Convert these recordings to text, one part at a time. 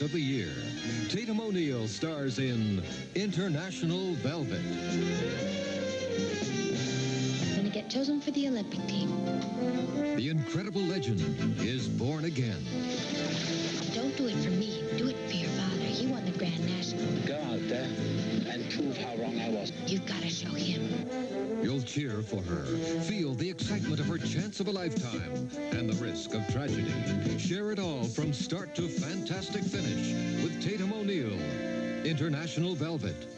of the year. Tatum O'Neal stars in International Velvet. I'm going to get chosen for the Olympic team. The incredible legend is born again. Don't do it for me. Do it for your father. He won the Grand National. Go out there and prove how wrong I was. You've got to show him. You'll cheer for her, feel the excitement of her chance of a lifetime, and the risk of tragedy. Share it all from start to fantastic finish with Tatum O'Neal. International Velvet.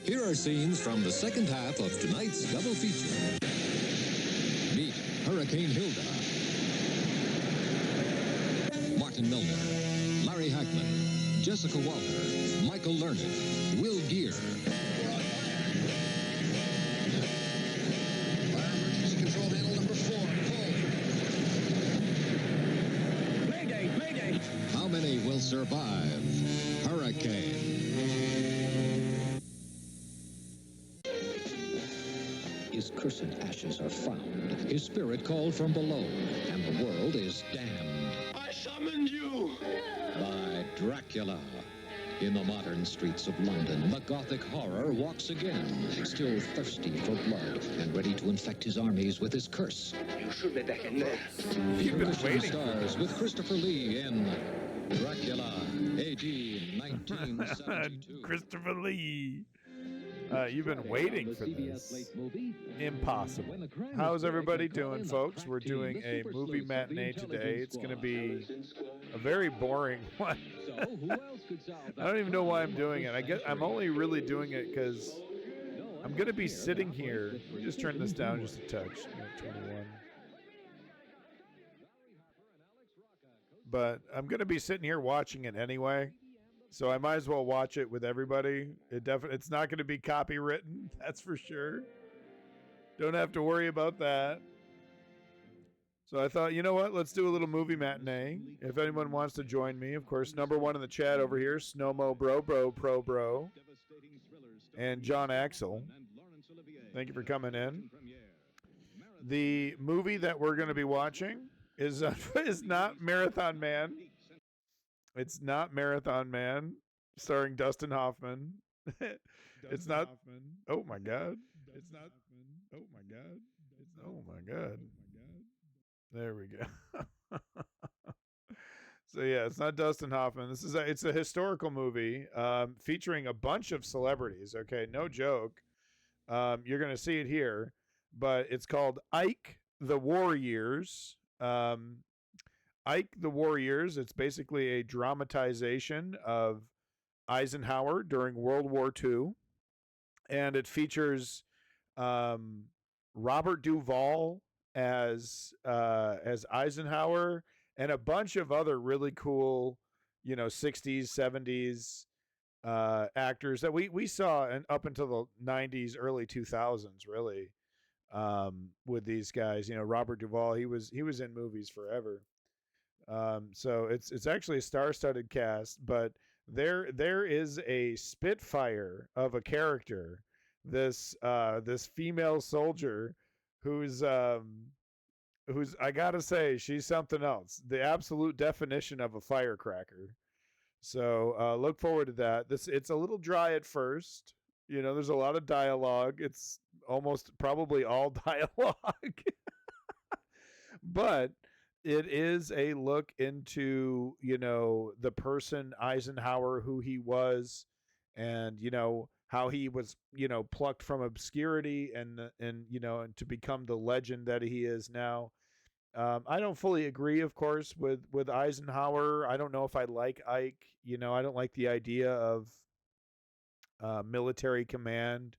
Here are scenes from the second half of tonight's double feature. Meet Hurricane Hilda, Martin Milner, Larry Hackman, Jessica Walter, Michael Learned, Will Geer. Fire emergency control handle number 4. Pull. Mayday! Mayday! How many will survive Hurricane? His cursed ashes are found. His spirit called from below, and the world is damned. I summoned you! By Dracula. In the modern streets of London, the Gothic horror walks again, still thirsty for blood and ready to infect his armies with his curse. You should be back in there. Television stars with Christopher Lee in Dracula, AD 1972. Christopher Lee. You've been waiting for this. Impossible. How's everybody doing, folks? We're doing a movie matinee today. It's going to be a very boring one. I don't even know why I'm doing it. I guess I'm only really doing it because I'm going to be sitting here. Let me just turn this down just a touch. 21. But I'm going to be sitting here watching it anyway. So I might as well watch it with everybody. It's not going to be copywritten, that's for sure. Don't have to worry about that. So I thought, you know what? Let's do a little movie matinee. If anyone wants to join me, of course, number 1 in the chat over here, Snowmo Bro, and John Axel. Thank you for coming in. The movie that we're going to be watching is not Marathon Man. It's not Marathon Man, starring Dustin Hoffman. It's not. Hoffman. Oh my God! It's not. Oh my God! Oh my God! There we go. So yeah, it's not Dustin Hoffman. It's a historical movie featuring a bunch of celebrities. Okay, no joke. You're gonna see it here, but it's called Ike the War Years. Ike the War Years. It's basically a dramatization of Eisenhower during World War II, and it features Robert Duvall as Eisenhower and a bunch of other really cool, 60s, 70s actors that we saw up until the 90s, early 2000s, really, with these guys. Robert Duvall, he was in movies forever. So it's actually a star-studded cast, but there is a spitfire of a character, this female soldier who's I gotta say, she's something else, the absolute definition of a firecracker. So look forward to that. It's a little dry at first. There's a lot of dialogue. It's almost probably all dialogue, but it is a look into, the person Eisenhower, who he was, and, how he was, plucked from obscurity and to become the legend that he is now. I don't fully agree, of course, with Eisenhower. I don't know if I like Ike. I don't like the idea of military command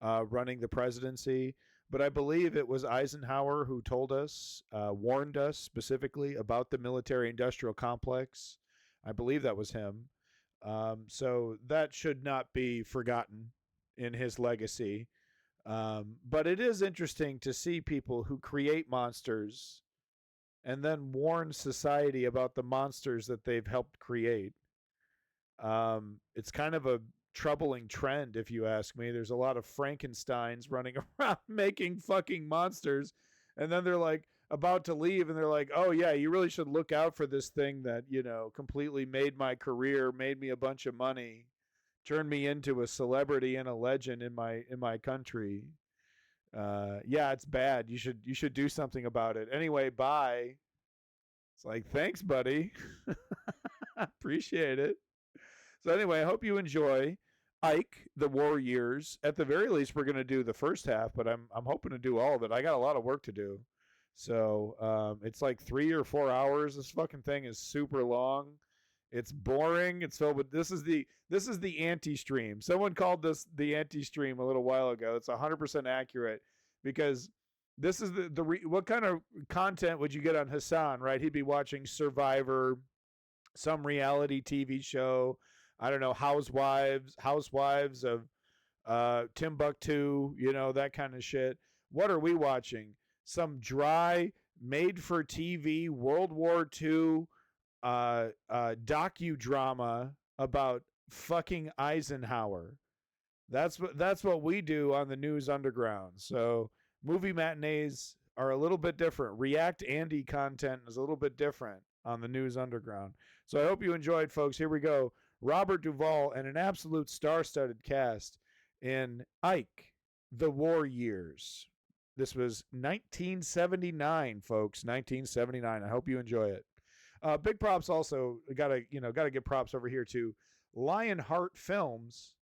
running the presidency. But I believe it was Eisenhower who told us, warned us specifically about the military-industrial complex. I believe that was him. So that should not be forgotten in his legacy. But it is interesting to see people who create monsters and then warn society about the monsters that they've helped create. It's kind of a troubling trend, if you ask me. There's a lot of Frankensteins running around making fucking monsters, and then they're like, about to leave, and they're like, "Oh yeah, you really should look out for this thing that, you know, completely made my career, made me a bunch of money, turned me into a celebrity and a legend in my country. Yeah, it's bad. You should do something about it. Anyway, bye." It's like, "Thanks, buddy." Appreciate it. So anyway, I hope you enjoy Ike, the War Years. At the very least, we're going to do the first half, but I'm hoping to do all of it. I got a lot of work to do. So it's like 3 or 4 hours. This fucking thing is super long. It's boring. It's filled with this is the anti-stream. Someone called this the anti-stream a little while ago. It's 100% accurate because this is what kind of content would you get on Hassan, right? He'd be watching Survivor, some reality TV show, I don't know, housewives of Timbuktu, you know, that kind of shit. What are we watching? Some dry, made-for-TV World War II docudrama about fucking Eisenhower. That's what we do on the News Underground. So movie matinees are a little bit different. React Andy content is a little bit different on the News Underground. So I hope you enjoyed, folks. Here we go. Robert Duvall and an absolute star-studded cast in Ike, the War Years. This was 1979, folks. 1979. I hope you enjoy it. Big props also. Gotta give props over here to Lionheart Films.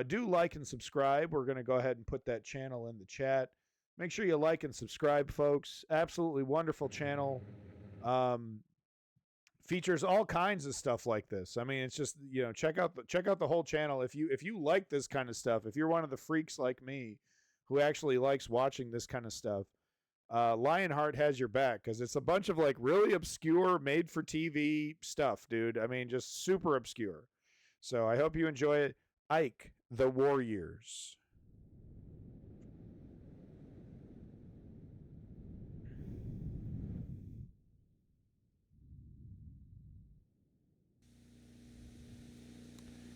Do like and subscribe. We're gonna go ahead and put that channel in the chat. Make sure you like and subscribe, folks. Absolutely wonderful channel. Features all kinds of stuff like this. I mean, it's just, you know, check out the whole channel if you like this kind of stuff. If you're one of the freaks like me who actually likes watching this kind of stuff, Lionheart has your back because it's a bunch of like really obscure made for TV stuff, dude. I mean, just super obscure. So I hope you enjoy it. Ike, the War Years.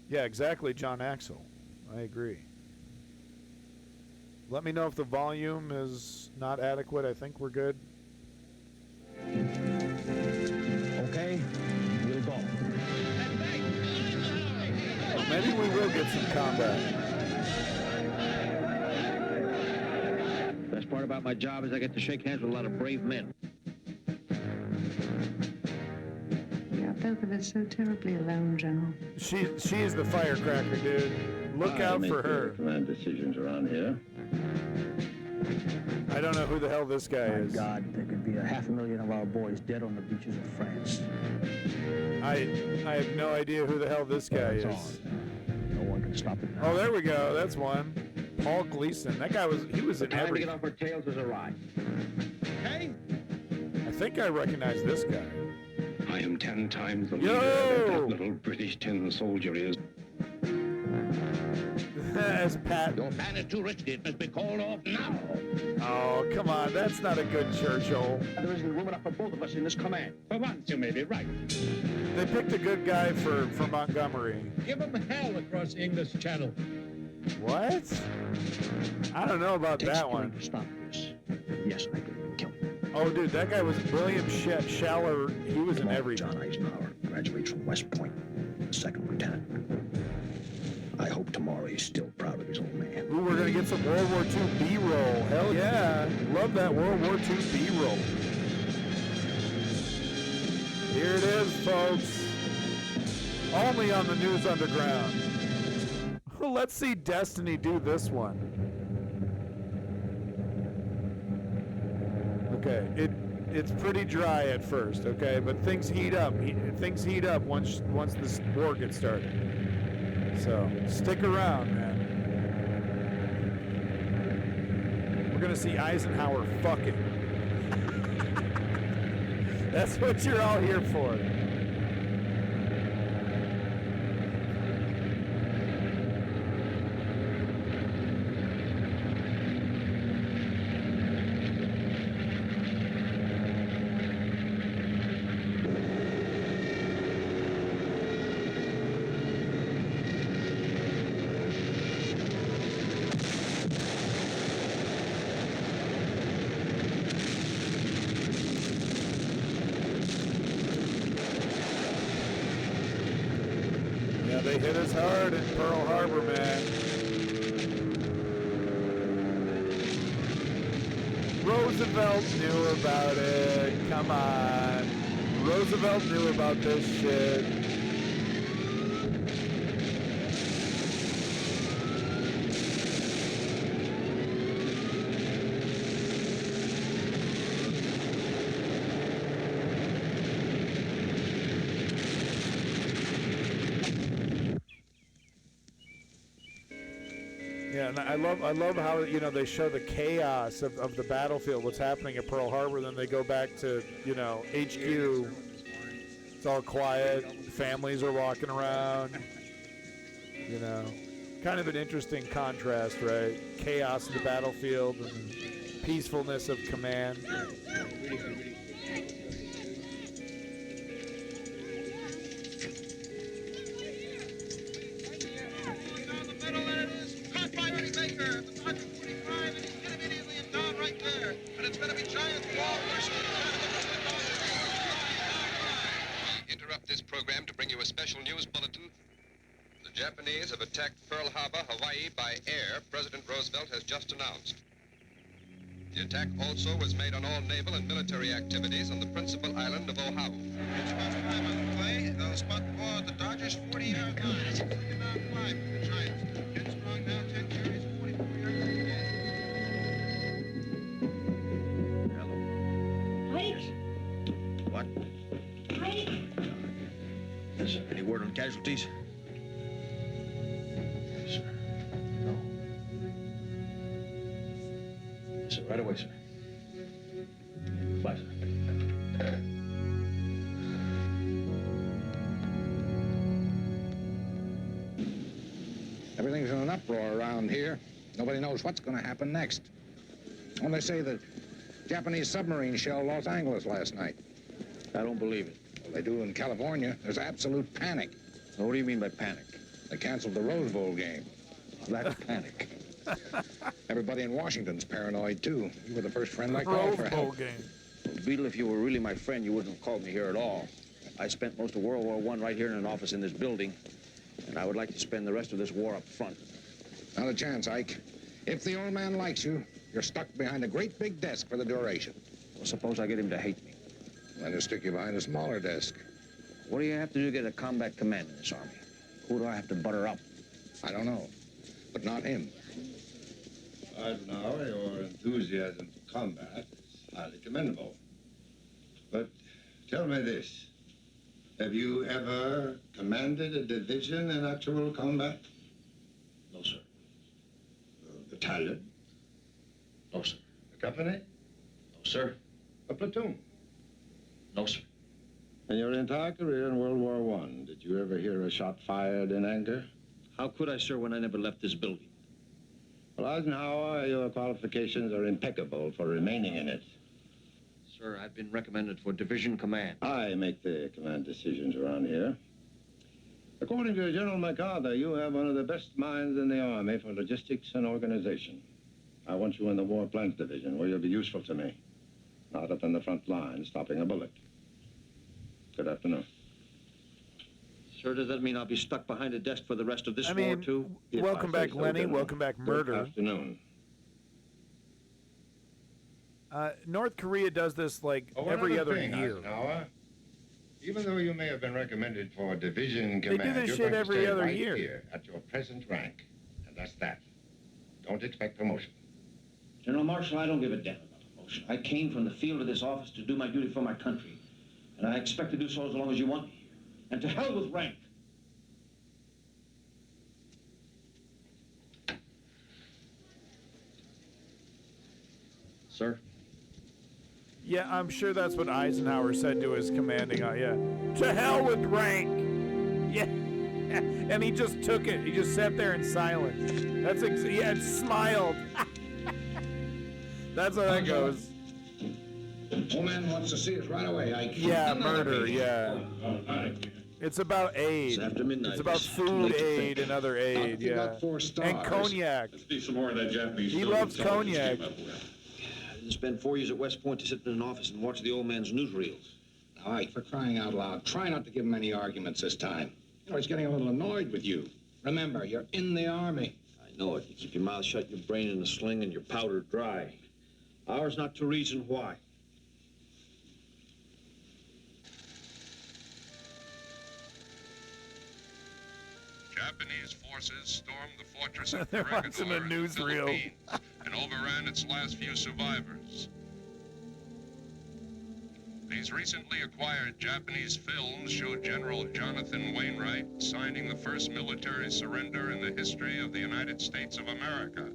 Yeah, exactly, John Axel. I agree. Let me know if the volume is not adequate. I think we're good. Okay, we'll go. Well, maybe we will get some combat. Best part about my job is I get to shake hands with a lot of brave men. Both of us so terribly alone, General. She is the firecracker, dude. Look out for her. Command decisions around here. I don't know who the hell this guy is. My God, there could be 500,000 of our boys dead on the beaches of France. I have no idea who the hell this guy is. No one can stop it now. Oh, there we go. That's one. Paul Gleason. That guy was in everything. Time to get off our tails has arrived. Hey! I think I recognize this guy. I am 10 times the leader that little British tin soldier is. As Pat. Your man is too rich. It must be called off now. Oh, come on. That's not a good Churchill. There isn't room enough for both of us in this command. For once, you may be right. They picked a good guy for Montgomery. Give him hell across the English Channel. What? I don't know about that one. Stop this. Yes, I could kill him. Oh, dude, that guy was William Schaller. He was in every. John Eisenhower graduates from West Point, second lieutenant. I hope tomorrow he's still proud of his old man. Ooh, we're going to get some World War II B-roll. Hell yeah. Love that World War II B-roll. Here it is, folks. Only on the News Underground. Let's see Destiny do this one. Okay, it's pretty dry at first, okay, but things heat up. Things heat up once this war gets started. So stick around, man. We're gonna see Eisenhower fucking. That's what you're all here for. They hit us hard in Pearl Harbor, man. Roosevelt knew about it. Come on. Roosevelt knew about this shit. Yeah, and I love how, you know, they show the chaos of the battlefield, what's happening at Pearl Harbor, then they go back to, you know, HQ. It's all quiet, families are walking around, you know. Kind of an interesting contrast, right? Chaos of the battlefield and peacefulness of command. Interrupt this program to bring you a special news bulletin. The Japanese have attacked Pearl Harbor, Hawaii by air, President Roosevelt has just announced. The attack also was made on all naval and military activities on the principal island of Oahu. It's about time on the play. They'll spot the ball at the Dodgers' 40-yard line. It's clicking out 5 for the Giants. 10 strong now, 10 carries, 44 yards. Hello. Mike? What? Mike? Yes, sir. Any word on casualties? Yes, sir. No. Yes, sir. Right away, sir. Bye, sir. Everything's in an uproar around here. Nobody knows what's going to happen next. When they say the Japanese submarine shelled Los Angeles last night. I don't believe it. Well, they do in California. There's absolute panic. Now, what do you mean by panic? They canceled the Rose Bowl game. That's panic. Everybody in Washington's paranoid, too. You were the first friend I Rose called for Bowl help. game. Well, Beetle, if you were really my friend, you wouldn't have called me here at all. I spent most of World War I right here in an office in this building, and I would like to spend the rest of this war up front. Not a chance, Ike. If the old man likes you, you're stuck behind a great big desk for the duration. Well, suppose I get him to hate me. Then he'll stick you behind a smaller desk. What do you have to do to get a combat command in this army? Who do I have to butter up? I don't know, but not him. Eisenhower, your enthusiasm for combat is highly commendable. But tell me this. Have you ever commanded a division in actual combat? No, sir. A battalion? No, sir. A company? No, sir. A platoon? No, sir. In your entire career in World War I, did you ever hear a shot fired in anger? How could I, sir, when I never left this building? Well, Eisenhower, your qualifications are impeccable for remaining in it. Sir, I've been recommended for division command. I make the command decisions around here. According to General MacArthur, you have one of the best minds in the Army for logistics and organization. I want you in the War Plans Division, where you'll be useful to me. Not up in the front line, stopping a bullet. Good afternoon. Sir, does that mean I'll be stuck behind a desk for the rest of this I war, mean, too? welcome back, Lenny. General. Welcome back, Good Murder. afternoon. North Korea does this like Oh, every another other thing, year. Eisenhower. Even though you may have been recommended for division They command, do this you're shit going to every stay other right year. here at your present rank, and that's that. Don't expect promotion. General Marshall, I don't give a damn about promotion. I came from the field of this office to do my duty for my country, and I expect to do so as long as you want me here. And to hell with rank. Sir? Yeah, I'm sure that's what Eisenhower said to his commanding. Yeah, to hell with rank. Yeah, and he just took it. He just sat there in silence. That's yeah, and smiled. That's how that goes. Old man wants to see us right away, Ike. Yeah, murder. Yeah. It's about aid. It's after midnight. It's about It's too food late to aid think. and other aid. You Yeah, got 4 stars. and cognac. Let's see some more of that Japanese. He loves cognac. I didn't spend 4 years at West Point to sit in an office and watch the old man's newsreels. Now, Ike, for crying out loud, try not to give him any arguments this time. I was getting a little annoyed with you. Remember, you're in the Army. I know it. You keep your mouth shut, your brain in a sling, and your powder dry. Ours not to reason why. Japanese forces stormed the fortress of They're watching a Corregidor in the newsreel. Philippines and overran its last few survivors. These recently acquired Japanese films show General Jonathan Wainwright signing the first military surrender in the history of the United States of America.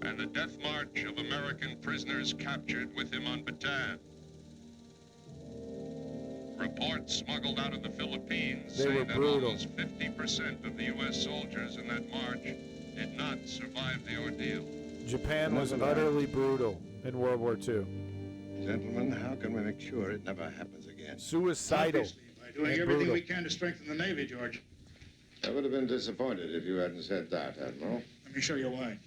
And the death march of American prisoners captured with him on Bataan. Reports smuggled out of the Philippines They say were that brutal. almost 50% of the U.S. soldiers in that march did not survive the ordeal. Japan was utterly brutal in World War II. Gentlemen, how can we make sure it never happens again? Suicidal. Obviously, by doing and everything brutal. we can to strengthen the Navy, George. I would have been disappointed if you hadn't said that, Admiral. Let me show you why.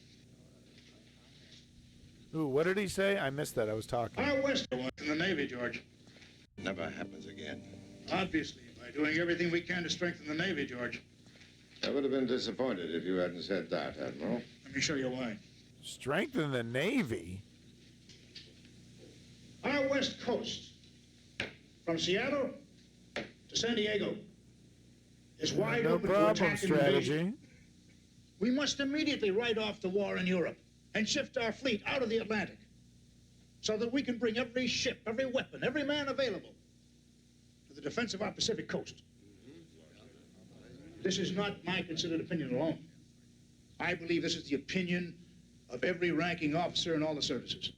Ooh, what did he say? I missed that. I was talking. Our West was in the Navy, George. Never happens again. Obviously, by doing everything we can to strengthen the Navy, George. I would have been disappointed if you hadn't said that, Admiral. Let me show you why. Strengthen the Navy? Our West Coast, from Seattle to San Diego, is wide No open to problem, attack and invasion. strategy. We must immediately write off the war in Europe and shift our fleet out of the Atlantic so that we can bring every ship, every weapon, every man available to the defense of our Pacific coast. This is not my considered opinion alone. I believe this is the opinion of every ranking officer in all the services.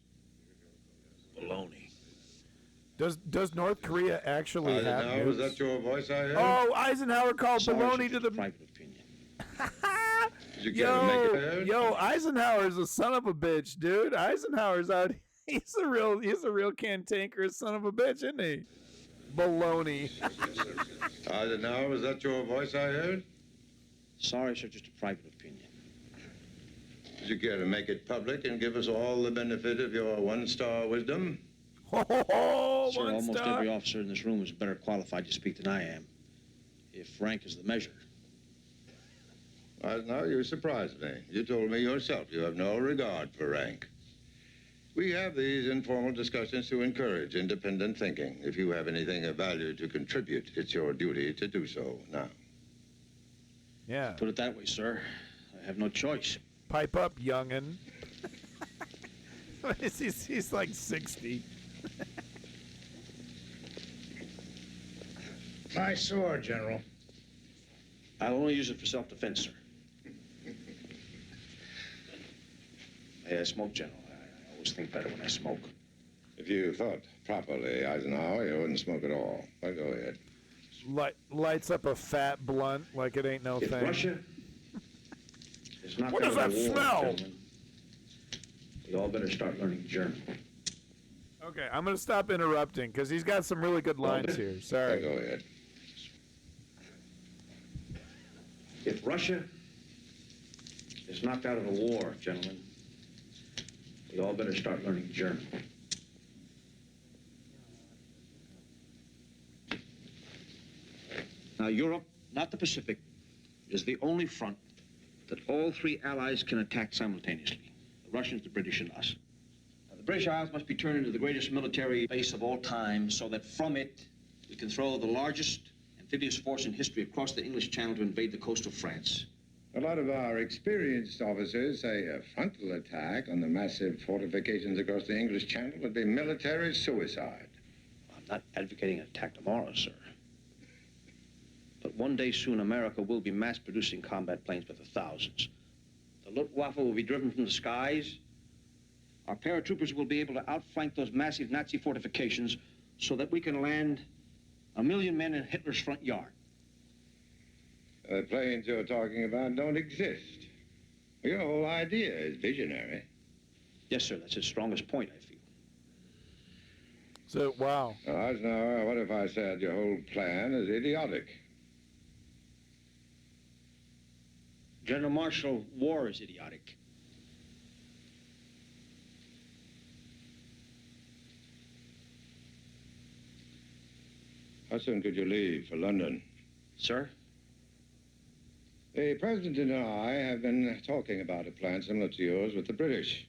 Baloney. Does North Korea actually have Eisenhower, was nukes? that your voice I heard? Oh, Eisenhower called Sorry, baloney it's to the... private opinion. Did you care to make it heard? Yo, Eisenhower's a son of a bitch, dude. Eisenhower's out. He's a real cantankerous son of a bitch, isn't he? Baloney. Eisenhower, was that your voice I heard? Sorry, sir, just a private opinion. Did you care to make it public and give us all the benefit of your one-star wisdom? Oh, Sir, one almost star. every officer in this room is better qualified to speak than I am, if rank is the measure. Eisenhower, you surprised me. You told me yourself you have no regard for rank. We have these informal discussions to encourage independent thinking. If you have anything of value to contribute, it's your duty to do so now. Yeah. Put it that way, sir. I have no choice. Pipe up, youngin. He's like 60. My sword, General. I'll only use it for self-defense, sir. Hey, I smoke, General. I always think better when I smoke. If you thought properly, Eisenhower, you wouldn't smoke at all. But go ahead. Lights up a fat blunt like it ain't no If thing. Russia is not What does out of that the war, smell? gentlemen, we all better start learning German. Okay, I'm gonna stop interrupting because he's got some really good lines here. Go Sorry. ahead. If Russia is knocked out of the war, gentlemen, we all better start learning German. Now, Europe, not the Pacific, is the only front that all three allies can attack simultaneously. The Russians, the British, and us. Now, the British Isles must be turned into the greatest military base of all time so that from it we can throw the largest amphibious force in history across the English Channel to invade the coast of France. A lot of our experienced officers say a frontal attack on the massive fortifications across the English Channel would be military suicide. I'm not advocating an attack tomorrow, sir. But one day soon, America will be mass-producing combat planes by the thousands. The Luftwaffe will be driven from the skies. Our paratroopers will be able to outflank those massive Nazi fortifications so that we can land 1 million men in Hitler's front yard. The planes you're talking about don't exist. Your whole idea is visionary. Yes, sir, that's his strongest point, I feel. So, wow. Now, Eisenhower, what if I said your whole plan is idiotic? General Marshall, war is idiotic. How soon could you leave for London? Sir? The President and I have been talking about a plan similar to yours with the British.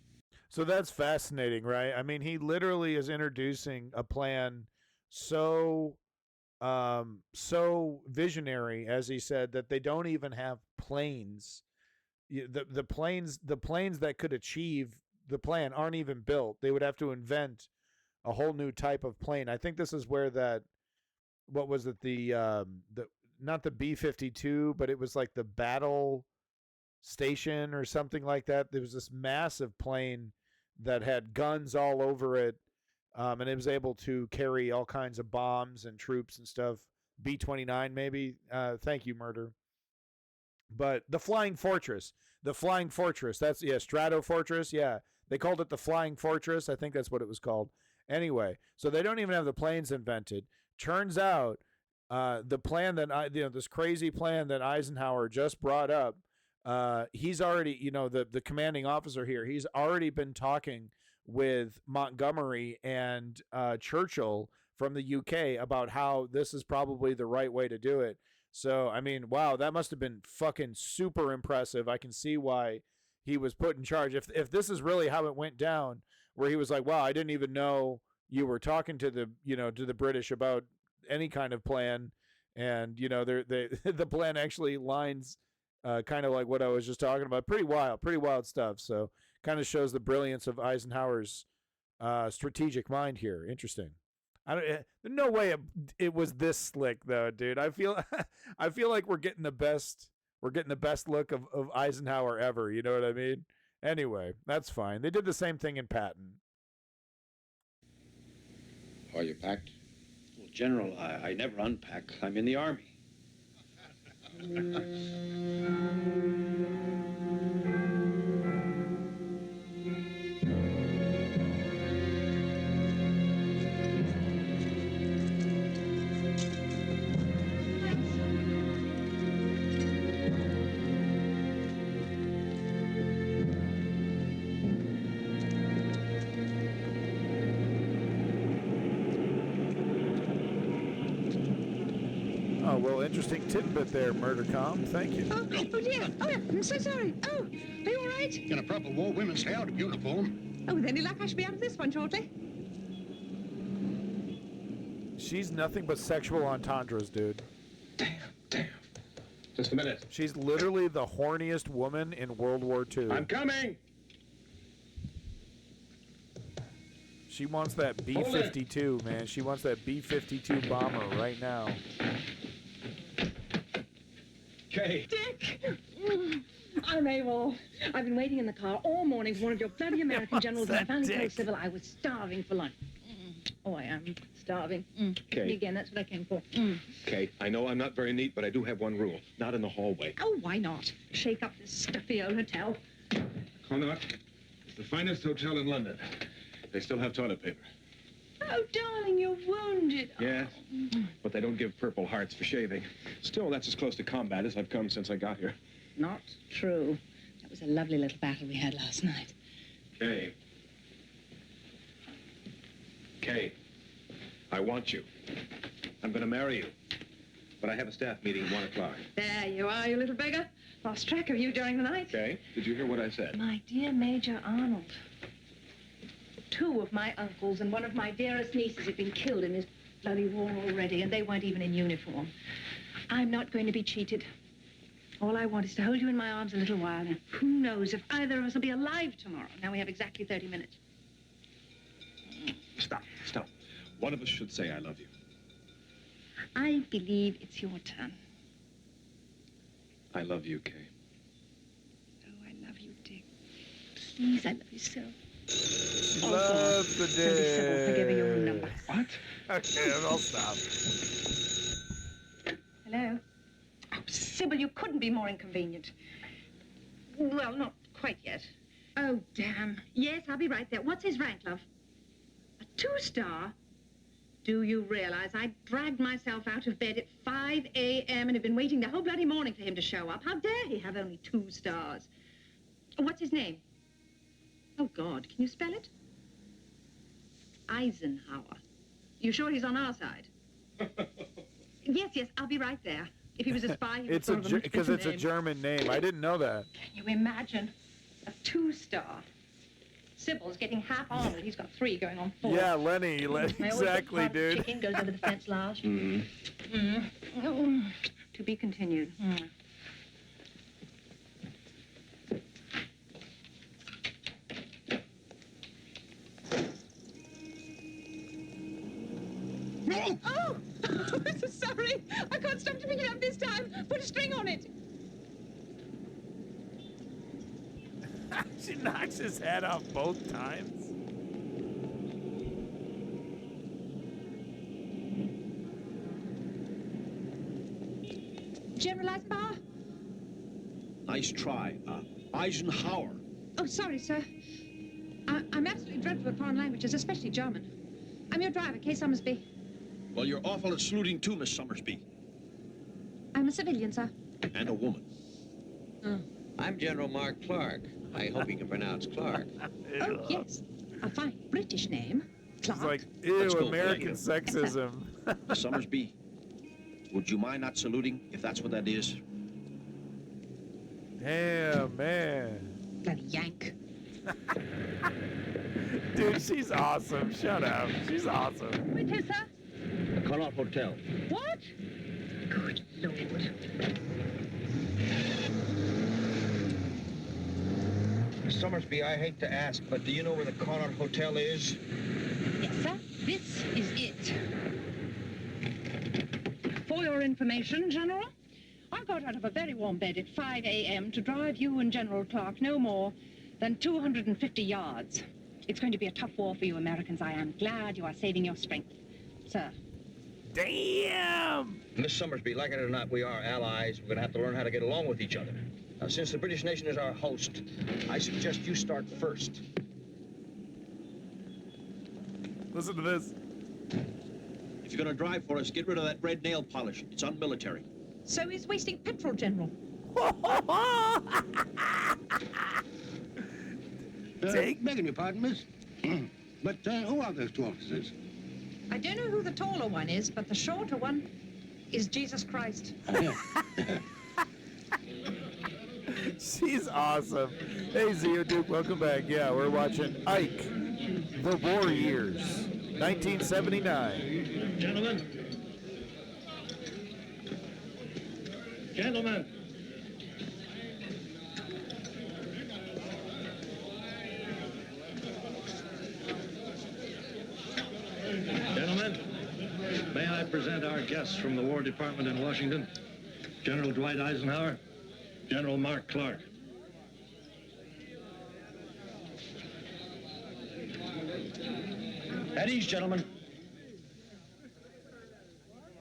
So that's fascinating, right? I mean, he literally is introducing a plan so so visionary, as he said, that they don't even have planes. The planes that could achieve the plan aren't even built. They would have to invent a whole new type of plane. I think this is where that, what was it, the not the B-52, but it was like the battle station or something like that. There was this massive plane that had guns all over it, and it was able to carry all kinds of bombs and troops and stuff. B-29 maybe. Thank you, Murder. But the Flying Fortress. That's, yeah, Strato Fortress. Yeah, they called it the Flying Fortress. I think that's what it was called. Anyway, so they don't even have the planes invented. Turns out the plan that this crazy plan that Eisenhower just brought up, he's already, the commanding officer here, he's already been talking with Montgomery and Churchill from the UK about how this is probably the right way to do it. So, I mean, wow, that must have been fucking super impressive. I can see why he was put in charge. If this is really how it went down, where he was like, wow, I didn't even know you were talking to the British about any kind of plan, and the plan actually lines kind of like what I was just talking about. Pretty wild stuff. So kind of shows the brilliance of Eisenhower's strategic mind here. Interesting. No way it was this slick though, dude. I feel like we're getting the best look of Eisenhower ever. You know what I mean? Anyway, that's fine. They did the same thing in Patton. Are you packed? Well, General, I never unpack. I'm in the Army. Oh, well, interesting tidbit there, Murdercom. Thank you. Oh dear. Oh, I'm so sorry. Oh, are you all right? In a proper war women's layout uniform. Oh, with any luck, I should be out of this one shortly. She's nothing but sexual entendres, dude. Damn. Just a minute. She's literally the horniest woman in World War II. I'm coming. She wants that B-52, man. She wants that B-52 bomber right now. Kay. Dick! I'm AWOL. I've been waiting in the car all morning for one of your bloody American generals, and I finally told Sybil I was starving for lunch. Oh, I am starving. Kay. Again, that's what I came for. Kay, I know I'm not very neat, but I do have one rule. Not in the hallway. Oh, why not? Shake up this stuffy old hotel. Connaught, it's the finest hotel in London. They still have toilet paper. Oh, darling, you're wounded. Yes, but they don't give Purple Hearts for shaving. Still, that's as close to combat as I've come since I got here. Not true. That was a lovely little battle we had last night. Kay. Kay, I want you. I'm going to marry you. But I have a staff meeting at 1 o'clock. There you are, you little beggar. Lost track of you during the night. Kay, did you hear what I said? My dear Major Arnold. 2 of my uncles and one of my dearest nieces have been killed in this bloody war already, and they weren't even in uniform. I'm not going to be cheated. All I want is to hold you in my arms a little while, and who knows if either of us will be alive tomorrow. Now we have exactly 30 minutes. Stop. One of us should say I love you. I believe it's your turn. I love you, Kay. Oh, I love you, Dick. Please, I love you so. Love the day. Don't be civil for giving your own number. What? Okay, I'll stop. Hello? Oh, Sybil, you couldn't be more inconvenient. Well, not quite yet. Oh, damn. Yes, I'll be right there. What's his rank, love? A 2-star? Do you realize I dragged myself out of bed at 5 a.m. and have been waiting the whole bloody morning for him to show up? How dare he have only 2 stars? What's his name? Oh, God, can you spell it? Eisenhower. You sure he's on our side? Yes, I'll be right there. If he was a spy, he would It's have thought of a much because better it's a name. German name. I didn't know that. Can you imagine? A 2-star. Sybil's getting half armored. He's got 3 going on 4. Yeah, Lenny, exactly, dude. Chicken goes over the fence last. To be continued. No! Oh! I'm so sorry. I can't stop to pick it up this time. Put a string on it. She knocks his head off both times. General Eisenhower? Nice try. Eisenhower. Oh, sorry, sir. I'm absolutely dreadful at foreign languages, especially German. I'm your driver, Kay Summersby. Well, you're awful at saluting too, Miss Summersby. I'm a civilian, sir. And a woman. I'm General Mark Clark. I hope you can pronounce Clark. Oh, yes. A fine British name. Clark. It's like, ew, Let's go. American sexism. Miss Summersby, would you mind not saluting, if that's what that is? Damn, man. Bloody Yank. Dude, she's awesome. Shut up. She's awesome. Where to, sir? The Connaught Hotel. What? Good Lord. Miss Summersby, I hate to ask, but do you know where the Connaught Hotel is? Yes, sir. This is it. For your information, General, I got out of a very warm bed at 5 a.m. to drive you and General Clark no more than 250 yards. It's going to be a tough war for you Americans. I am glad you are saving your strength, sir. Damn! Miss Summersby, like it or not, we are allies. We're going to have to learn how to get along with each other. Now, since the British nation is our host, I suggest you start first. Listen to this. If you're going to drive for us, get rid of that red nail polish. It's unmilitary. So he's wasting petrol, General. Begging your pardon, miss. But who are those 2 officers? I don't know who the taller one is, but the shorter one is Jesus Christ. She's awesome. Hey, Zio Duke, welcome back. Yeah, we're watching Ike, The War Years, 1979. Gentlemen. Gentlemen. Gentlemen, may I present our guests from the War Department in Washington, General Dwight Eisenhower, General Mark Clark. At ease, gentlemen.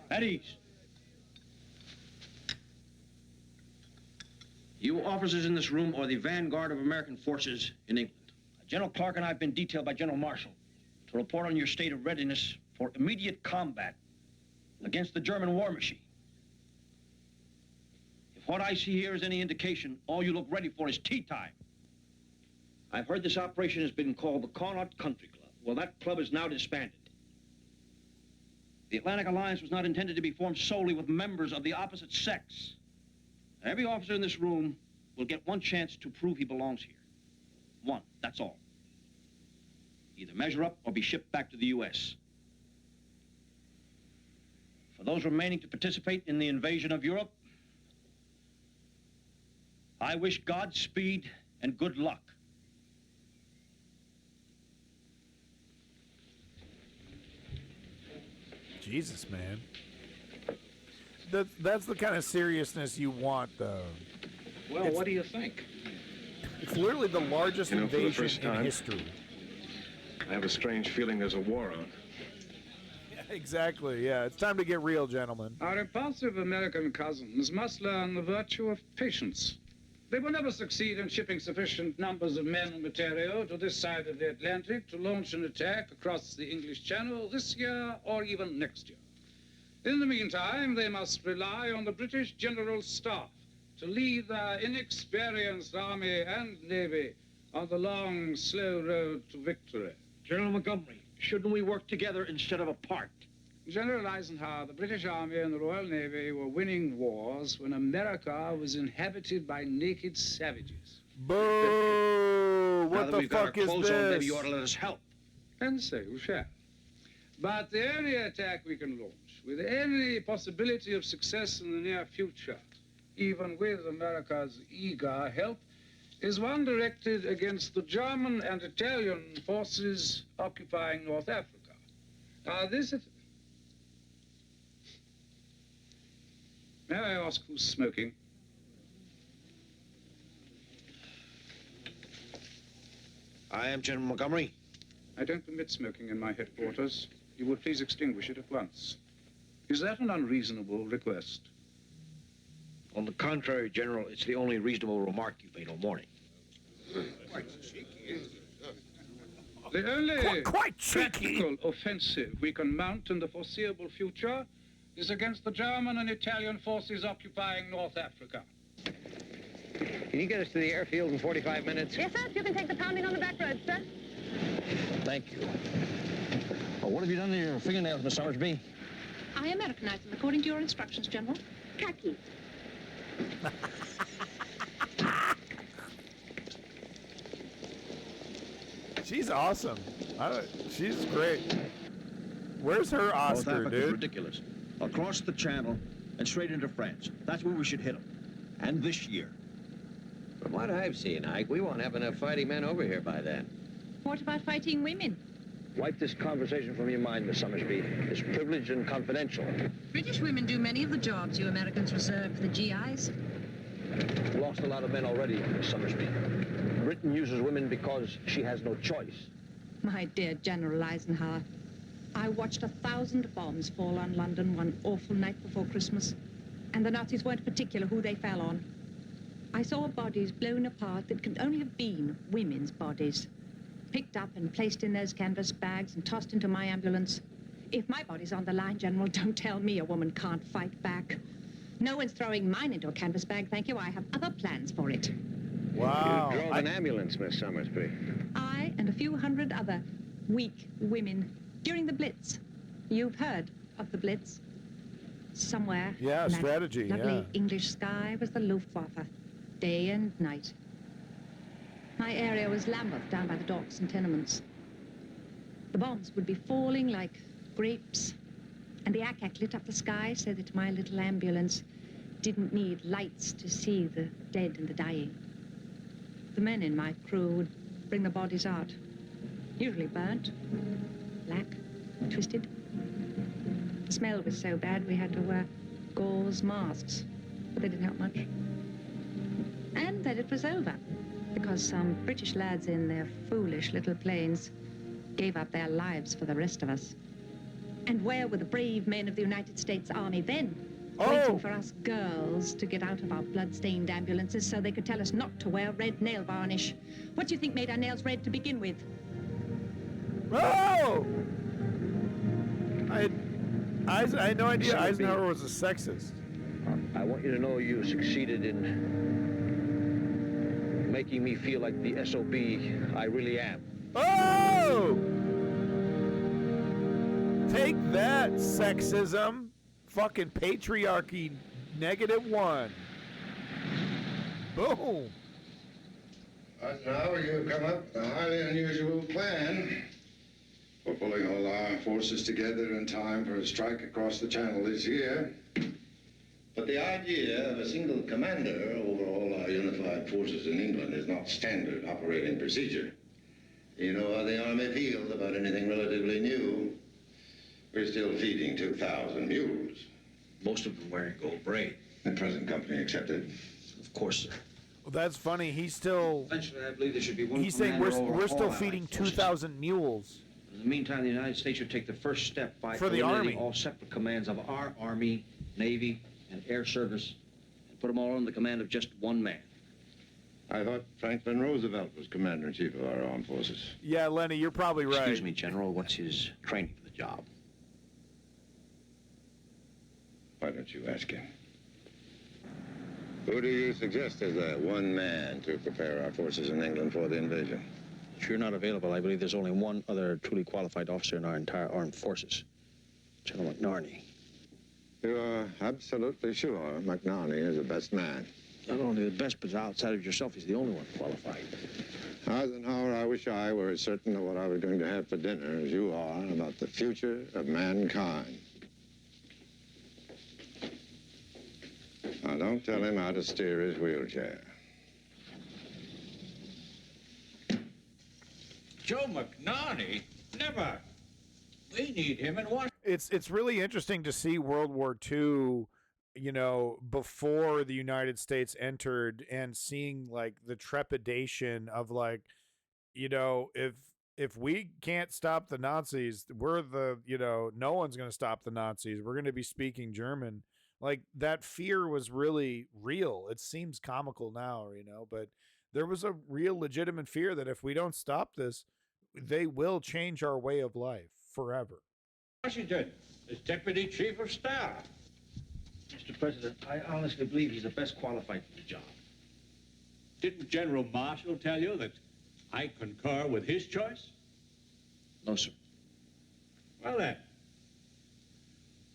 At ease. You officers in this room are the vanguard of American forces in England. General Clark and I have been detailed by General Marshall to report on your state of readiness for immediate combat against the German war machine. If what I see here is any indication, all you look ready for is tea time. I've heard this operation has been called the Connaught Country Club. Well, that club is now disbanded. The Atlantic Alliance was not intended to be formed solely with members of the opposite sex. Every officer in this room will get one chance to prove he belongs here. One, that's all. Either measure up or be shipped back to the U.S. For those remaining to participate in the invasion of Europe, I wish Godspeed and good luck. Jesus, man. That's the kind of seriousness you want, though. Well, what do you think? It's literally the largest for the invasion first time, in history. I have a strange feeling there's a war on. Exactly, yeah. It's time to get real, gentlemen. Our repulsive American cousins must learn the virtue of patience. They will never succeed in shipping sufficient numbers of men and material to this side of the Atlantic to launch an attack across the English Channel this year or even next year. In the meantime, they must rely on the British General Staff to lead their inexperienced army and navy on the long, slow road to victory. General Montgomery, shouldn't we work together instead of apart? General Eisenhower, the British Army and the Royal Navy were winning wars when America was inhabited by naked savages. Boo! What the fuck is clothes on, maybe this? you ought to let us help. And so you shall. But the only attack we can launch, with any possibility of success in the near future, even with America's eager help, is one directed against the German and Italian forces occupying North Africa. May I ask who's smoking? I am General Montgomery. I don't permit smoking in my headquarters. You will please extinguish it at once. Is that an unreasonable request? On the contrary, General, it's the only reasonable remark you've made all morning. The only quite practical offensive we can mount in the foreseeable future is against the German and Italian forces occupying North Africa. Can you get us to the airfield in 45 minutes? Yes, sir. You can take the pounding on the back road, sir. Thank you. Well, what have you done to your fingernails, Miss Summersby? I Americanized them according to your instructions, General. Khaki. She's awesome. She's great. Where's her Oscar, North Africa's dude? ridiculous. Across the channel and straight into France. That's where we should hit them. And this year. From what I've seen, Ike, we won't have enough fighting men over here by then. What about fighting women? Wipe this conversation from your mind, Miss Summersby. It's privileged and confidential. British women do many of the jobs you Americans reserve for the GIs. We've lost a lot of men already, Miss Summersby. Britain uses women because she has no choice. My dear General Eisenhower, I watched 1,000 bombs fall on London one awful night before Christmas, and the Nazis weren't particular who they fell on. I saw bodies blown apart that could only have been women's bodies, picked up and placed in those canvas bags and tossed into my ambulance. If my body's on the line, General, don't tell me a woman can't fight back. No one's throwing mine into a canvas bag, thank you. I have other plans for it. Wow. You drove an ambulance, Miss Summersby. I and a few hundred other weak women during the Blitz. You've heard of the Blitz. Somewhere Yeah, in that strategy, lovely yeah. English sky was the Luftwaffe, day and night. My area was Lambeth, down by the docks and tenements. The bombs would be falling like grapes, and the ack lit up the sky so that my little ambulance didn't need lights to see the dead and the dying. The men in my crew would bring the bodies out, usually burnt, black, twisted. The smell was so bad we had to wear gauze masks, but they didn't help much. And then it was over, because some British lads in their foolish little planes gave up their lives for the rest of us. And where were the brave men of the United States Army then? Waiting for us girls to get out of our blood-stained ambulances so they could tell us not to wear red nail varnish. What do you think made our nails red to begin with? Oh! I had no idea Eisenhower was a sexist. I want you to know you succeeded in making me feel like the SOB I really am. Oh! Take that, sexism. Fucking patriarchy, -1. Boom. Now you've come up with a highly unusual plan for pulling all our forces together in time for a strike across the channel this year. But the idea of a single commander over all our unified forces in England is not standard operating procedure. You know how the Army feels about anything relatively new. We're still feeding 2,000 mules. Most of them wearing gold braid. The present company accepted. Of course, sir. Well, that's funny. He's still. Eventually, I believe there should be one. He's saying we're still feeding 2,000 mules. In the meantime, the United States should take the first step by For the eliminating Army. all separate commands of our Army, Navy, and Air Service, and put them all under the command of just one man. I thought Franklin Roosevelt was Commander-in-Chief of our armed forces. Yeah, Lenny, you're probably right. Excuse me, General. What's his training for the job? Why don't you ask him? Who do you suggest as that one man to prepare our forces in England for the invasion? If you're not available, I believe there's only one other truly qualified officer in our entire armed forces. General McNarney. You are absolutely sure McNarney is the best man? Not only the best, but outside of yourself, he's the only one qualified. Eisenhower, I wish I were as certain of what I was going to have for dinner as you are about the future of mankind. Now, don't tell him how to steer his wheelchair. Joe McNarney? Never. We need him in Washington. It's really interesting to see World War II, you know, before the United States entered, and seeing like the trepidation of like, you know, if we can't stop the Nazis, we're the, you know, no one's going to stop the Nazis. We're going to be speaking German. Like, that fear was really real. It seems comical now, you know, but there was a real legitimate fear that if we don't stop this, they will change our way of life forever. Washington, as Deputy Chief of Staff. Mr. President, I honestly believe he's the best qualified for the job. Didn't General Marshall tell you that I concur with his choice? No, sir. Well then,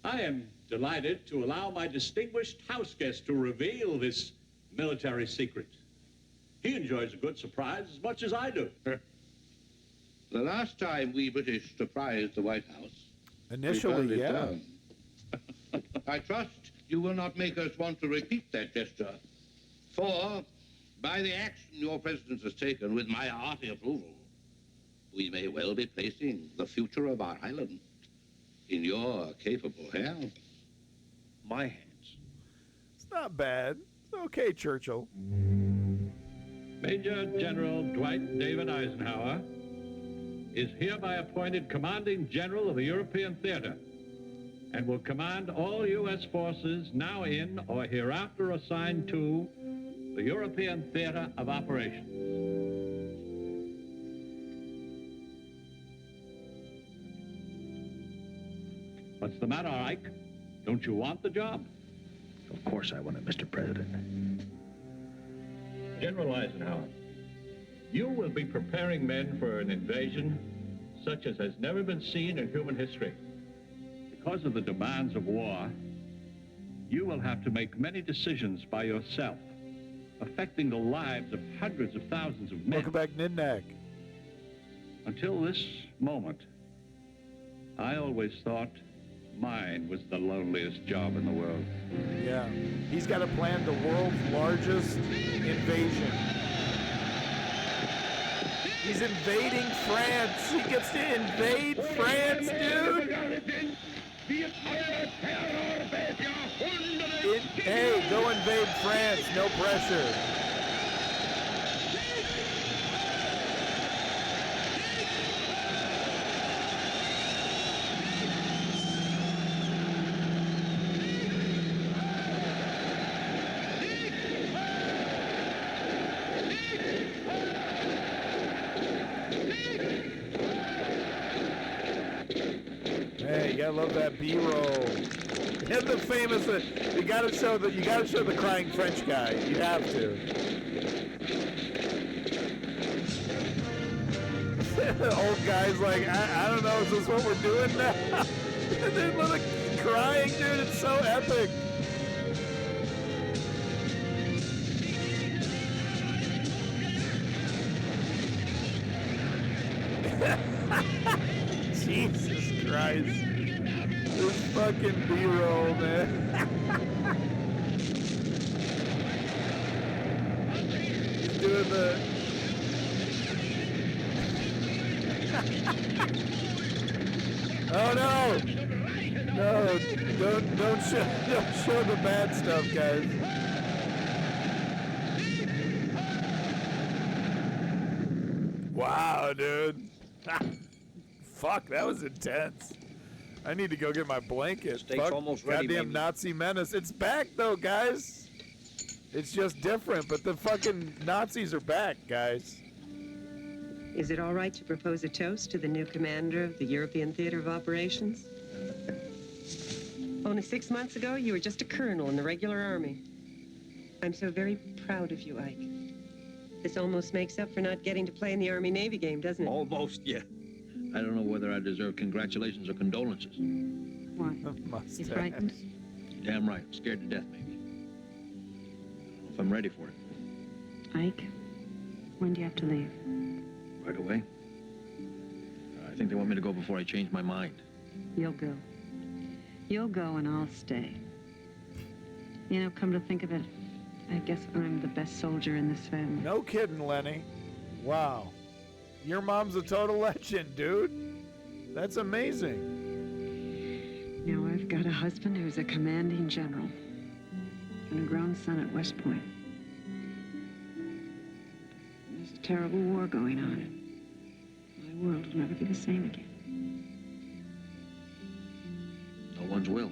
I am delighted to allow my distinguished house guest to reveal this military secret. He enjoys a good surprise as much as I do. The last time we British surprised the White House, initially, yeah. I trust you will not make us want to repeat that gesture. For, by the action your president has taken with my hearty approval, we may well be placing the future of our island in your capable hands. My hands. It's not bad. It's okay, Churchill. Major General Dwight David Eisenhower is hereby appointed Commanding General of the European Theater and will command all U.S. forces now in or hereafter assigned to the European Theater of Operations. What's the matter, Ike? Don't you want the job? Of course I want it, Mr. President. General Eisenhower, you will be preparing men for an invasion such as has never been seen in human history. Because of the demands of war, you will have to make many decisions by yourself, affecting the lives of hundreds of thousands of men. Welcome back, Nidnack. Until this moment, I always thought mine was the loneliest job in the world. Yeah. He's got to plan the world's largest invasion. He's invading France. He gets to invade France, dude. Hey, go invade France. No pressure. I love that B-roll. And the famous, you gotta show the crying French guy. You have to. The old guy's like, I don't know, is this what we're doing now? And they're like crying, dude. It's so epic. Jesus Christ. This fucking B-roll, man. He's doing the... Oh no! No, don't show the bad stuff, guys. Wow, dude. Fuck, that was intense. I need to go get my blanket. Steak's Fuck, almost ready, goddamn baby. Nazi menace. It's back, though, guys. It's just different, but the fucking Nazis are back, guys. Is it all right to propose a toast to the new commander of the European Theater of Operations? Only 6 months ago, you were just a colonel in the regular army. I'm so very proud of you, Ike. This almost makes up for not getting to play in the Army-Navy game, doesn't it? Almost, yeah. I don't know whether I deserve congratulations or condolences. What? Mustache. You frightened? Damn right. I'm scared to death, maybe. I don't know if I'm ready for it. Ike, when do you have to leave? Right away. I think they want me to go before I change my mind. You'll go. You'll go and I'll stay. You know, come to think of it, I guess I'm the best soldier in this family. No kidding, Lenny. Wow. Your mom's a total legend, dude. That's amazing. Now I've got a husband who's a commanding general and a grown son at West Point. There's a terrible war going on. My world will never be the same again. No one's will.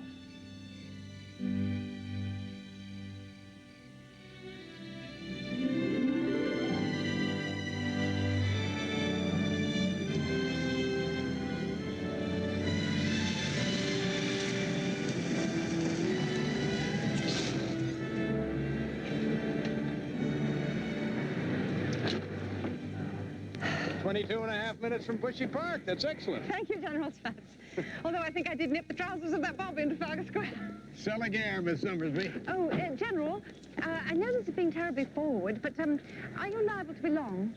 22 and a half minutes from Bushy Park. That's excellent. Thank you, General Spatz. Although I think I did nip the trousers of that Bob into Trafalgar Square. Sell again, Miss Summersby. Oh, General, I know this is being terribly forward, but are you liable to be long?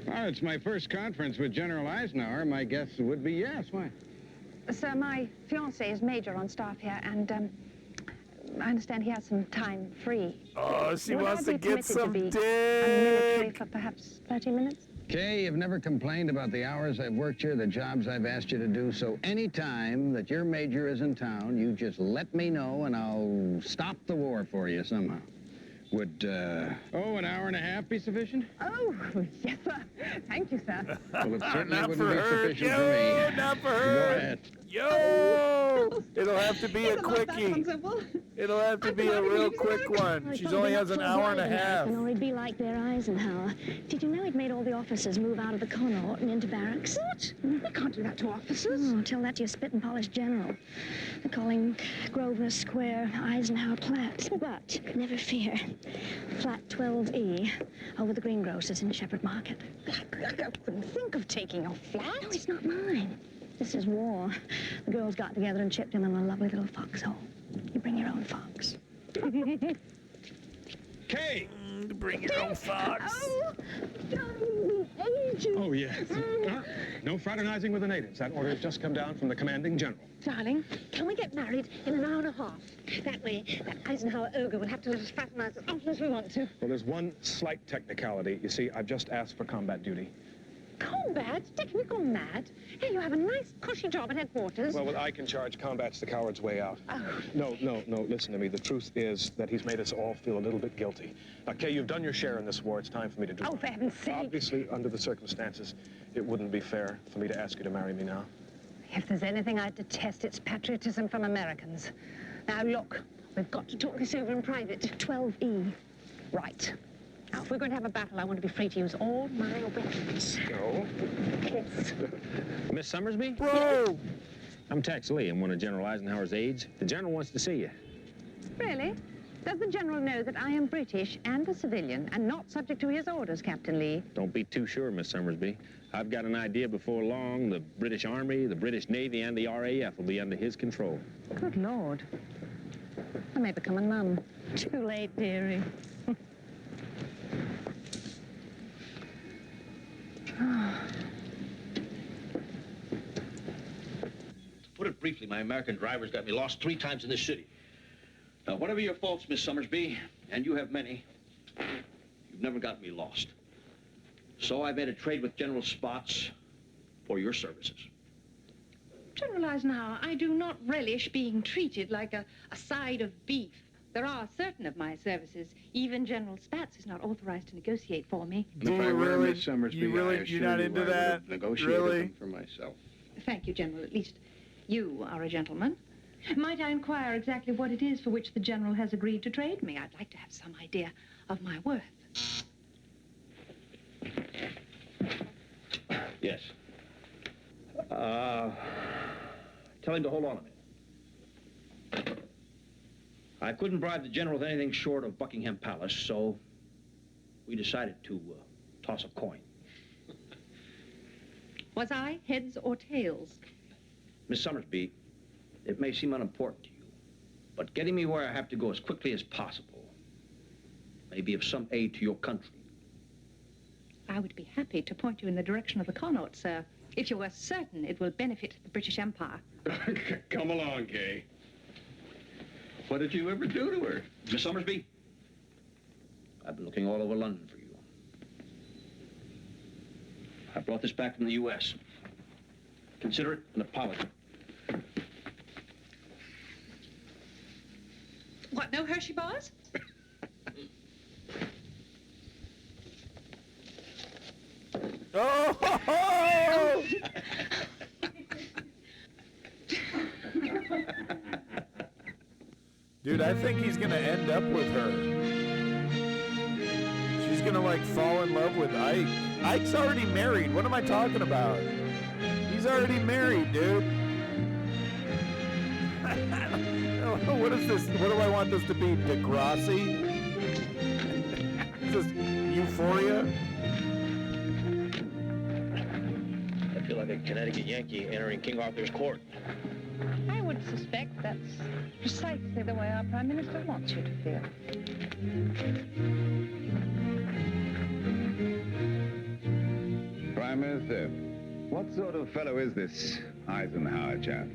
Well, it's my first conference with General Eisenhower. My guess would be yes. Why? Sir, my fiancé is major on staff here, and I understand he has some time free. Oh, she wants to get some dick. Unmilitary for perhaps 30 minutes? Kay, you've never complained about the hours I've worked here, the jobs I've asked you to do, so any time that your major is in town, you just let me know and I'll stop the war for you somehow. Would, an hour and a half be sufficient? Oh, yes, sir. Thank you, sir. Well, it certainly Not wouldn't for be her. sufficient Yo, for me. not for Go her. ahead. Yo! It'll have to be a It's not that quickie. simple. It'll have to be a real quick one. She only has an hour and a half. Or he'd be like their Eisenhower. Did you know he'd made all the officers move out of the Connaught and into barracks? What? We can't do that to officers. Oh, tell that to your spit and polish general. They're calling Grosvenor Square Eisenhower Platt. But never fear. Flat 12E over the greengrocers in Shepherd Market. I couldn't think of taking your flat. No, it's not mine. This is war. The girls got together and chipped in on a lovely little foxhole. You bring your own fox. Kay! Bring your own fox. Oh, darling, ages. Oh, yes. No fraternizing with the natives. That order has just come down from the commanding general. Darling, can we get married in an hour and a half? That way, that Eisenhower ogre will have to let us fraternize as often as we want to. Well, there's one slight technicality. You see, I've just asked for combat duty. Combat? Dick, have you gone mad? Hey, you have a nice, cushy job at headquarters. Well, with Ike in charge, combat's the coward's way out. Oh. No, listen to me. The truth is that he's made us all feel a little bit guilty. Now, Kay, you've done your share in this war. It's time for me to do Oh, for heaven's sake. Obviously, under the circumstances, it wouldn't be fair for me to ask you to marry me now. If there's anything I detest, it's patriotism from Americans. Now, look, we've got to talk this over in private. 12E. Right. Now, if we're going to have a battle, I want to be free to use all my weapons. So? Kiss. Miss Summersby? Whoa! I'm Tex Lee. I'm one of General Eisenhower's aides. The general wants to see you. Really? Does the general know that I am British and a civilian and not subject to his orders, Captain Lee? Don't be too sure, Miss Summersby. I've got an idea before long the British Army, the British Navy, and the RAF will be under his control. Good Lord. I may become a nun. Too late, dearie. To put it briefly, my American drivers got me lost 3 times in this city. Now, whatever your faults, Miss Summersby, and you have many, you've never got me lost. So I made a trade with General Spots for your services. General Eisenhower, I do not relish being treated like a side of beef. There are certain of my services. Even General Spatz is not authorized to negotiate for me. Do you really? Miss Summersby, you're not into that? Really? For myself. Thank you, General. At least you are a gentleman. Might I inquire exactly what it is for which the General has agreed to trade me? I'd like to have some idea of my worth. Yes. Tell him to hold on a minute. I couldn't bribe the general with anything short of Buckingham Palace, so we decided to toss a coin. Was I heads or tails? Miss Summersby, It may seem unimportant to you, but getting me where I have to go as quickly as possible may be of some aid to your country. I would be happy to point you in the direction of the Connaught, sir, if you were certain it will benefit the British Empire. Come along, Kay. What did you ever do to her? Miss Summersby, I've been looking all over London for you. I brought this back from the U.S. Consider it an apology. What, no Hershey bars? Oh! Dude, I think he's gonna end up with her. She's gonna like fall in love with Ike. Ike's already married. What am I talking about? He's already married, dude. What is this? What do I want this to be? Degrassi? Is this Euphoria? I feel like a Connecticut Yankee entering King Arthur's court. I would suspect that's precisely the way our Prime Minister wants you to feel. Prime Minister, what sort of fellow is this Eisenhower chap?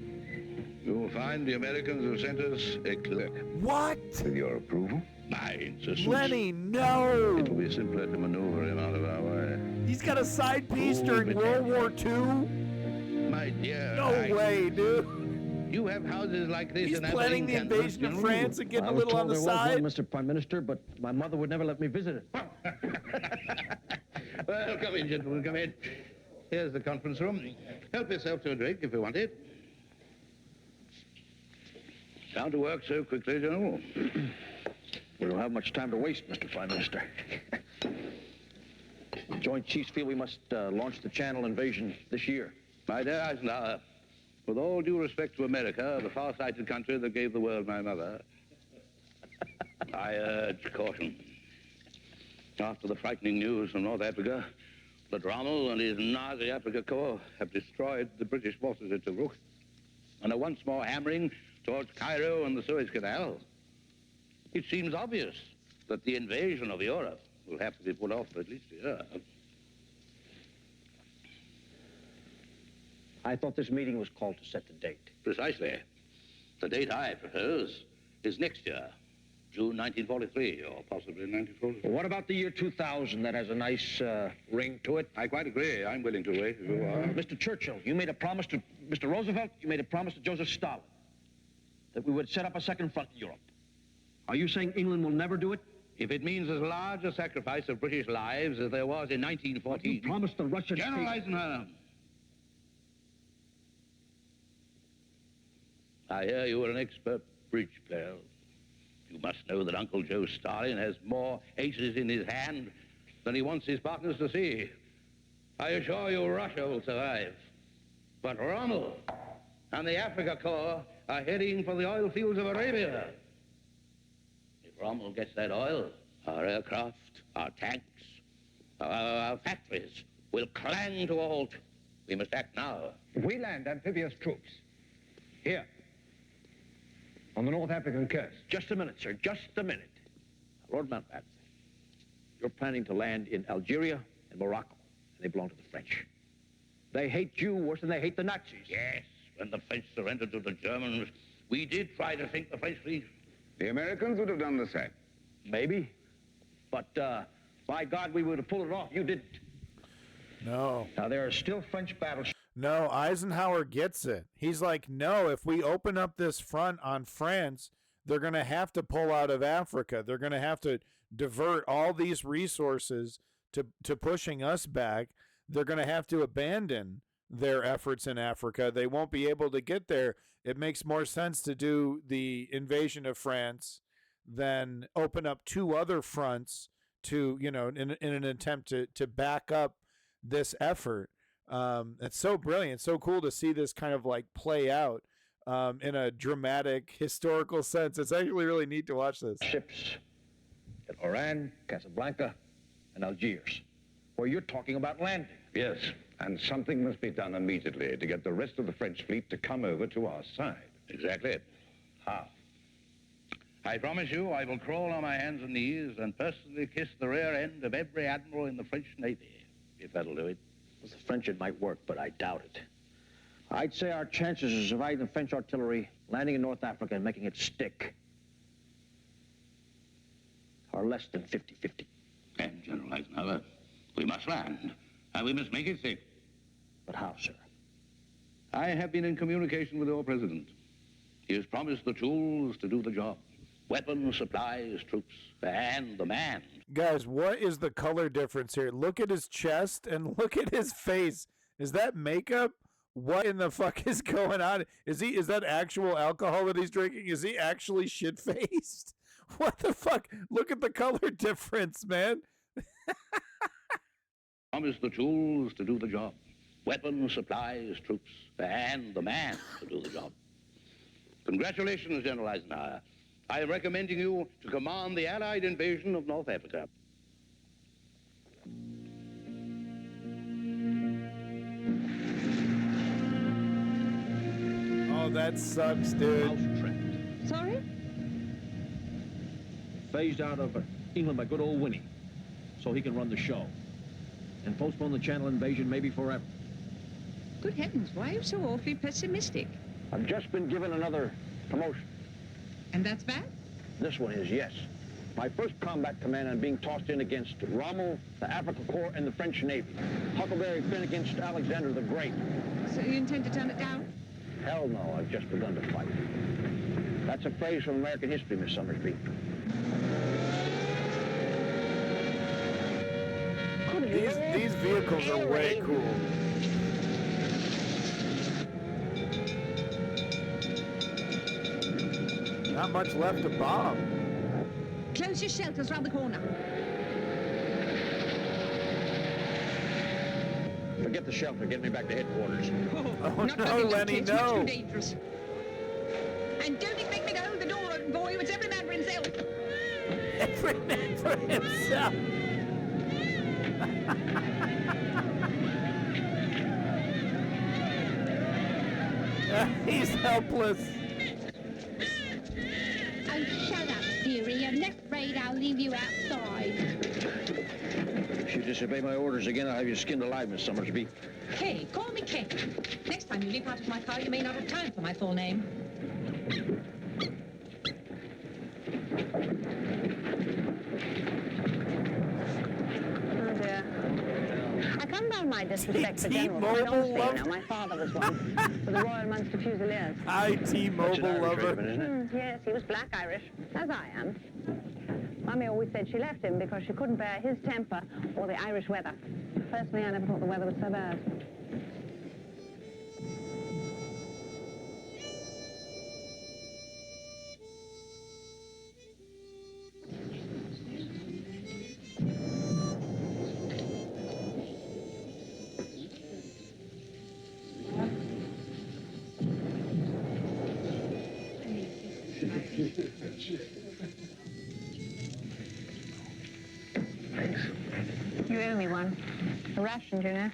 You'll find the Americans have sent us a clerk. What? With your approval? My insistence. Lenny, no! It will be simpler to maneuver him out of our way. He's got a side piece during World War II? My dear. No way, dude. You have houses like this He's in planning the invasion of France and getting a little on the side. One, Mr. Prime Minister, but my mother would never let me visit it. Well, come in, gentlemen, come in. Here's the conference room. Help yourself to a drink if you want it. Down to work so quickly, General. We don't have much time to waste, Mr. Prime Minister. The Joint Chiefs feel we must launch the Channel invasion this year. My dear Eisenhower, with all due respect to America, the far-sighted country that gave the world my mother, I urge caution. After the frightening news from North Africa, that Rommel and his Nazi Africa Corps have destroyed the British forces at Tobruk and are once more hammering towards Cairo and the Suez Canal, it seems obvious that the invasion of Europe will have to be put off for at least a year. I thought this meeting was called to set the date. Precisely. The date I propose is next year, June 1943, or possibly 1944. Well, what about the year 2000? That has a nice ring to it. I quite agree. I'm willing to wait if you are. Mr. Churchill, you made a promise to Mr. Roosevelt, you made a promise to Joseph Stalin that we would set up a second front in Europe. Are you saying England will never do it? If it means as large a sacrifice of British lives as there was in 1914. You promised the Russians... General Eisenhower. I hear you are an expert bridge player. You must know that Uncle Joe Stalin has more aces in his hand than he wants his partners to see. I assure you Russia will survive. But Rommel and the Africa Corps are heading for the oil fields of Arabia. If Rommel gets that oil, our aircraft, our tanks, our factories will clang to a halt. We must act now. If we land amphibious troops here, on the North African coast. Just a minute, sir, just a minute. Lord Mountbatten, you're planning to land in Algeria and Morocco, and they belong to the French. They hate you worse than they hate the Nazis. Yes, when the French surrendered to the Germans, we did try to sink the French fleet. The Americans would have done the same. Maybe. But, by God, we would have pulled it off. You didn't. No. Now, there are still French battleships. No, Eisenhower gets it. He's like, no, if we open up this front on France, they're going to have to pull out of Africa. They're going to have to divert all these resources to pushing us back. They're going to have to abandon their efforts in Africa. They won't be able to get there. It makes more sense to do the invasion of France than open up two other fronts to, you know, in an attempt to back up this effort. It's so brilliant, so cool to see this kind of like play out in a dramatic historical sense. It's actually really neat to watch this. Ships at Oran, Casablanca, and Algiers, where you're talking about landing. Yes, and something must be done immediately to get the rest of the French fleet to come over to our side. Exactly. How? I promise you I will crawl on my hands and knees and personally kiss the rear end of every admiral in the French Navy, if that'll do it. With the French, it might work, but I doubt it. I'd say our chances of surviving the French artillery, landing in North Africa, and making it stick are less than 50-50. And, General Eisenhower, we must land, and we must make it stick. But how, sir? I have been in communication with your president. He has promised the tools to do the job. Weapons, supplies, troops, and the man. Guys, what is the color difference here? Look at his chest and look at his face. Is that makeup? What in the fuck is going on? Is that actual alcohol that he's drinking? Is he actually shit-faced? What the fuck? Look at the color difference, man. Promised the tools to do the job. Weapons, supplies, troops, and the man to do the job. Congratulations, General Eisenhower. I am recommending you to command the Allied invasion of North Africa. Oh, that sucks, dude. Sorry? Phased out of England by good old Winnie, so he can run the show. And postpone the Channel invasion maybe forever. Good heavens, why are you so awfully pessimistic? I've just been given another promotion. And that's bad? This one is, yes. My first combat command, I'm being tossed in against Rommel, the Africa Corps, and the French Navy. Huckleberry Finn against Alexander the Great. So you intend to turn it down? Hell no, I've just begun to fight. That's a phrase from American history, Miss Summersby. These vehicles are way cool. Not much left to bomb. Close your shelters round the corner. Forget the shelter. Get me back to headquarters. Oh, no, Lenny, It's no. much too dangerous. And don't expect me to hold the door open for you. It's every man for himself. Every man for himself. He's helpless. Oh, shut up, dearie. I'm not afraid I'll leave you outside. If you disobey my orders again, I'll have you skinned alive, Miss Summersby. Kay, call me Kay. Next time you leap out of my car, you may not have time for my full name. Oh, dear. I come down my disrespect for generals. I don't say now. My father was one. For the Royal Munster Fusiliers. Hi, T-Mobile lover. Yes, he was black Irish, as I am. Mummy always said she left him because she couldn't bear his temper or the Irish weather. Personally, I never thought the weather was so bad. You owe me one. A ration, you know.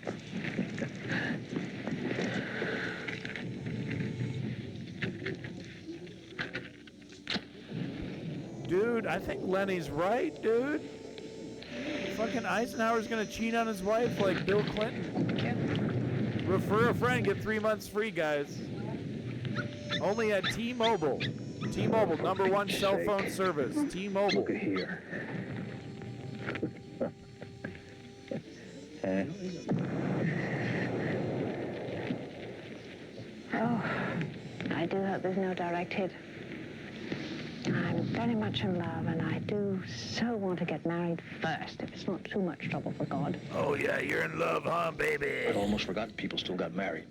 Dude, I think Lenny's right, dude. Fucking Eisenhower's gonna cheat on his wife like Bill Clinton. Yep. Refer a friend, get 3 months free, guys. Only at T-Mobile. T-Mobile, #1 cell phone service. T-Mobile. Look at here. Oh, I do hope there's no direct hit. I'm very much in love, and I do so want to get married first, if it's not too much trouble for God. Oh, yeah, you're in love, huh, baby? I'd almost forgotten people still got married.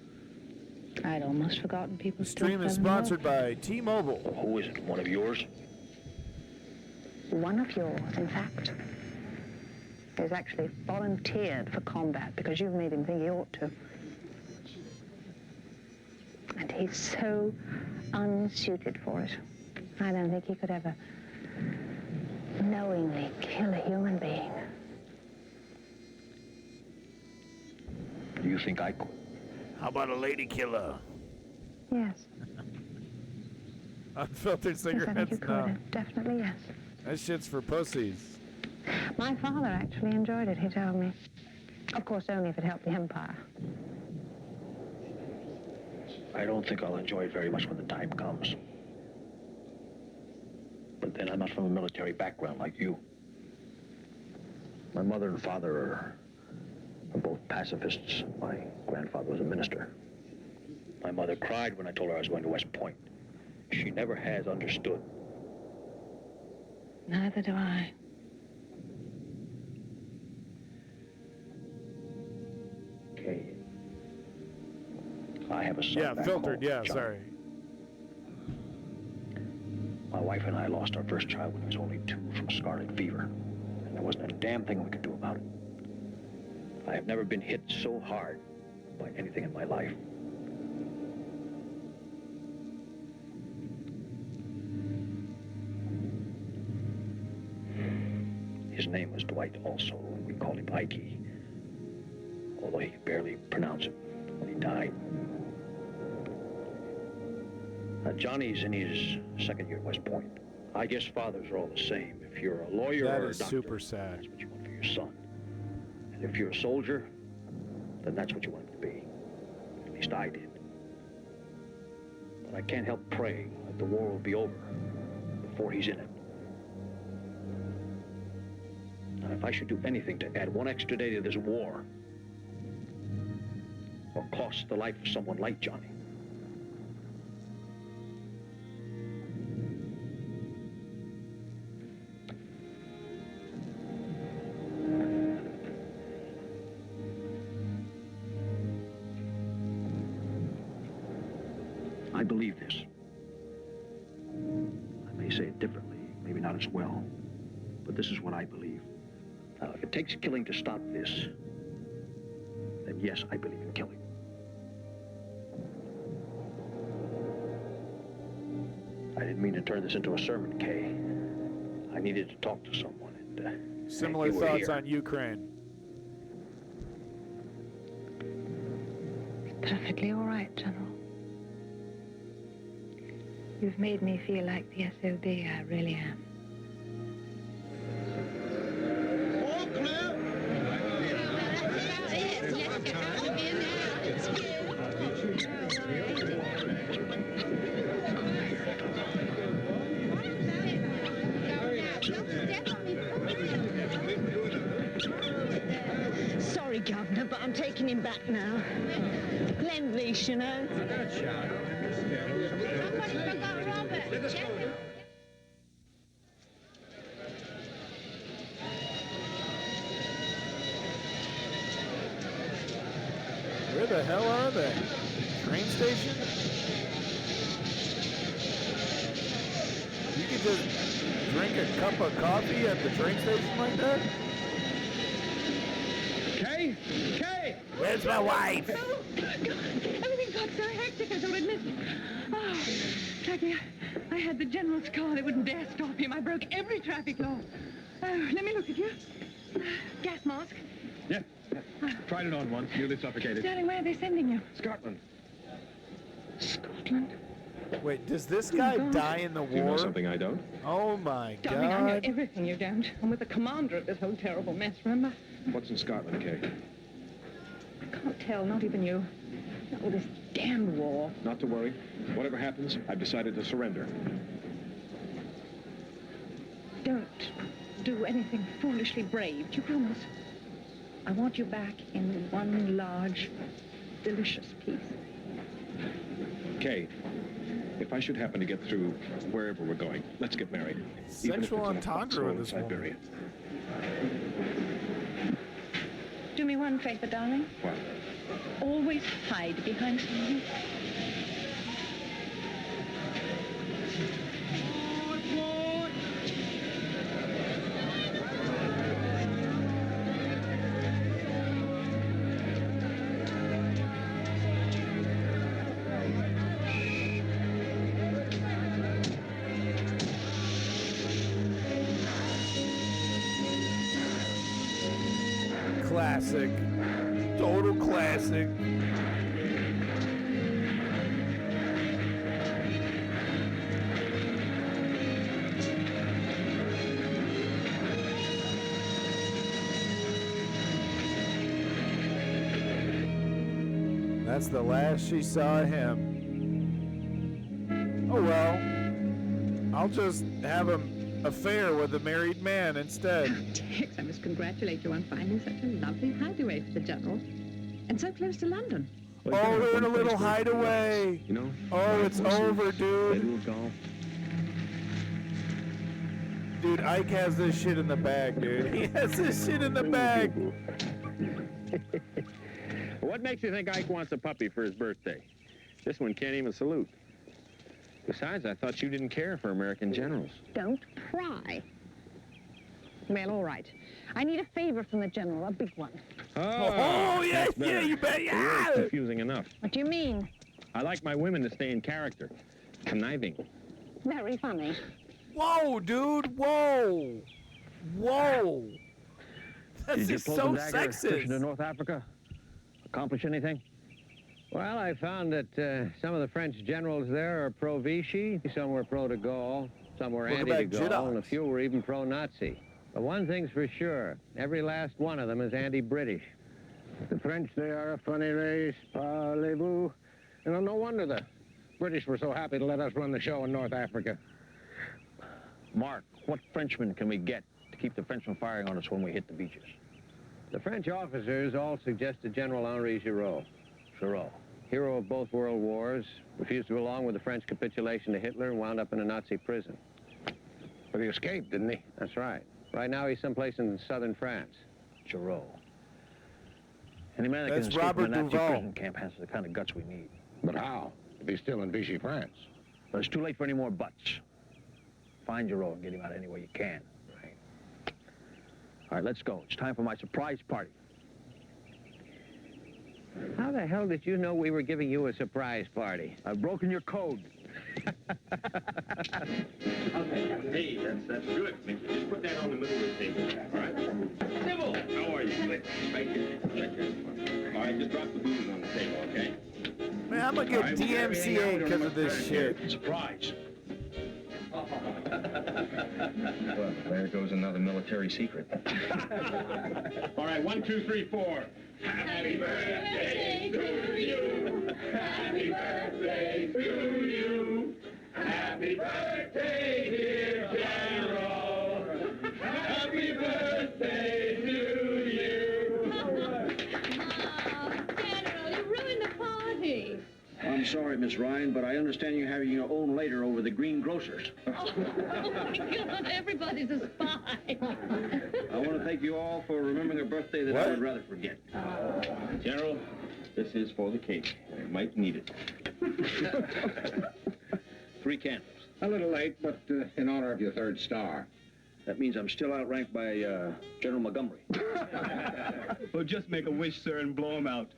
I'd almost forgotten people still Stream is fell in love. sponsored by T-Mobile. Who is it? One of yours? One of yours, in fact. He's actually volunteered for combat because you've made him think he ought to. And he's so unsuited for it. I don't think he could ever knowingly kill a human being. Do you think I could? How about a lady killer? Yes. Unfiltered Yes, I think cigarettes? you could. No. Definitely, yes. That shit's for pussies. My father actually enjoyed it, he told me. Of course, only if it helped the empire. I don't think I'll enjoy it very much when the time comes. But then I'm not from a military background like you. My mother and father are both pacifists. My grandfather was a minister. My mother cried when I told her I was going to West Point. She never has understood. Neither do I. Okay. I have a son. Yeah, back filtered. home, Yeah, John. sorry. My wife and I lost our first child when he was only 2 from scarlet fever. And there wasn't a damn thing we could do about it. I have never been hit so hard by anything in my life. His name was Dwight also. We called him Ikey, although he could barely pronounce it when he died. Johnny's in his second year at West Point. I guess fathers are all the same. If you're a lawyer That or a is doctor, super sad. that's what you want for your son. And if you're a soldier, then that's what you want him to be. At least I did. But I can't help praying that the war will be over before he's in it. Now, if I should do anything to add one extra day to this war, or cost the life of someone like Johnny, I believe this. I may say it differently, maybe not as well, but this is what I believe. Now, if it takes killing to stop this, then yes, I believe in killing. I didn't mean to turn this into a sermon, Kay. I needed to talk to someone, and Similar you were thoughts here. on Ukraine. Perfectly all right, General. You've made me feel like the SOB. I really am. All clear? Sorry, Governor, but I'm taking him back now. Lend lease, you know. Where the hell are they? Train station? You could just drink a cup of coffee at the train station like that? Kay? Kay! Where's my wife? Oh, everything got so hectic I thought I'd miss it. Oh, Jackie, I had the general's car. They wouldn't dare stop him. I broke every traffic law. Oh, let me look at you. Gas mask. Yeah. Tried it on once, nearly suffocated. Darling, where are they sending you? Scotland. Scotland? Wait, does this guy die in the war? Do you know something I don't? Oh my Darling, I know God. everything you don't. I'm with the commander of this whole terrible mess, remember? What's in Scotland, Kay? I can't tell, not even you. Oh, this damned war. Not to worry. Whatever happens, I've decided to surrender. Don't do anything foolishly brave. Do you promise? I want you back in one large, delicious piece. Kay, if I should happen to get through wherever we're going, let's get married. Sexual entendre with this woman. Siberia. Do me one favor, darling. What? Always hide behind something. Classic. Total classic. That's the last she saw of him. Oh well. I'll just have an affair with a married man instead. Tex, I must congratulate you on finding such a lovely hideaway for the General. And so close to London. Oh, they're in a little hideaway. You know? Oh, it's over, dude. Golf. Dude, Ike has this shit in the bag, dude. He has this shit in the bag. What makes you think Ike wants a puppy for his birthday? This one can't even salute. Besides, I thought you didn't care for American generals. Don't pry. Well, all right. I need a favor from the General, a big one. Oh, yeah, you bet, yeah. It's confusing enough. What do you mean? I like my women to stay in character. Conniving. Very funny. Whoa, dude, whoa. Whoa. That's just so Excursion to sexist. North Africa? Accomplish anything? Well, I found that some of the French generals there are pro-Vichy, some were pro-de Gaulle, some were anti-de Gaulle, and a few were even pro-Nazi. But one thing's for sure, every last one of them is anti-British. The French, they are a funny race, parlez-vous. And no wonder the British were so happy to let us run the show in North Africa. Mark, what Frenchmen can we get to keep the French from firing on us when we hit the beaches? The French officers all suggested General Henri Giraud. Giraud, hero of both world wars, refused to go along with the French capitulation to Hitler and wound up in a Nazi prison. But he escaped, didn't he? That's right. Right now he's someplace in southern France. Giraud. Any man that That's can escape Robert from a Nazi Duval. prison camp has the kind of guts we need. But how? If he's still in Vichy France. But it's too late for any more buts. Find Giraud and get him out any way you can. Right. All right, let's go. It's time for my surprise party. How the hell did you know we were giving you a surprise party? I've broken your code. Hey, that's good. Just put that on the middle of the table, all right? Sybil, how are you? Right here. All right, just drop the booze on the table, okay? Man, I'm gonna get DMCA because of this shit. Surprise. Well, there goes another military secret. All right, 1, 2, 3, 4. Happy birthday to you. Happy birthday to you. Happy birthday, dear General. Happy birthday to you. General, you ruined the party. I'm sorry, Miss Ryan, but I understand you're having your own later over the greengrocers. Oh, my God, everybody's a spy. I want to thank you all for remembering a birthday that I would rather forget. General, this is for the cake. You might need it. 3 candles. A little late, but in honor of your 3rd star. That means I'm still outranked by General Montgomery. Well, just make a wish, sir, and blow him out.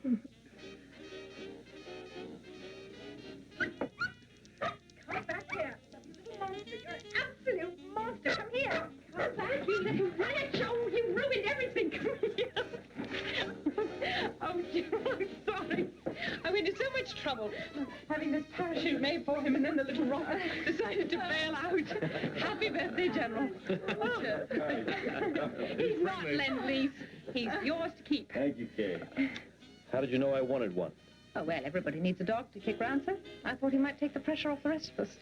Come back here. You little monster. You're an absolute monster. Come here. Come back, you little wretch. Oh, you ruined everything. Come here. Oh, General, I'm sorry. I went to so much trouble having this parachute made for him, and then the little rocket decided to bail out. Happy birthday, General. He's not Lend-Lease. He's yours to keep. Thank you, Kay. How did you know I wanted one? Oh, well, everybody needs a dog to kick round, sir. I thought he might take the pressure off the rest of us.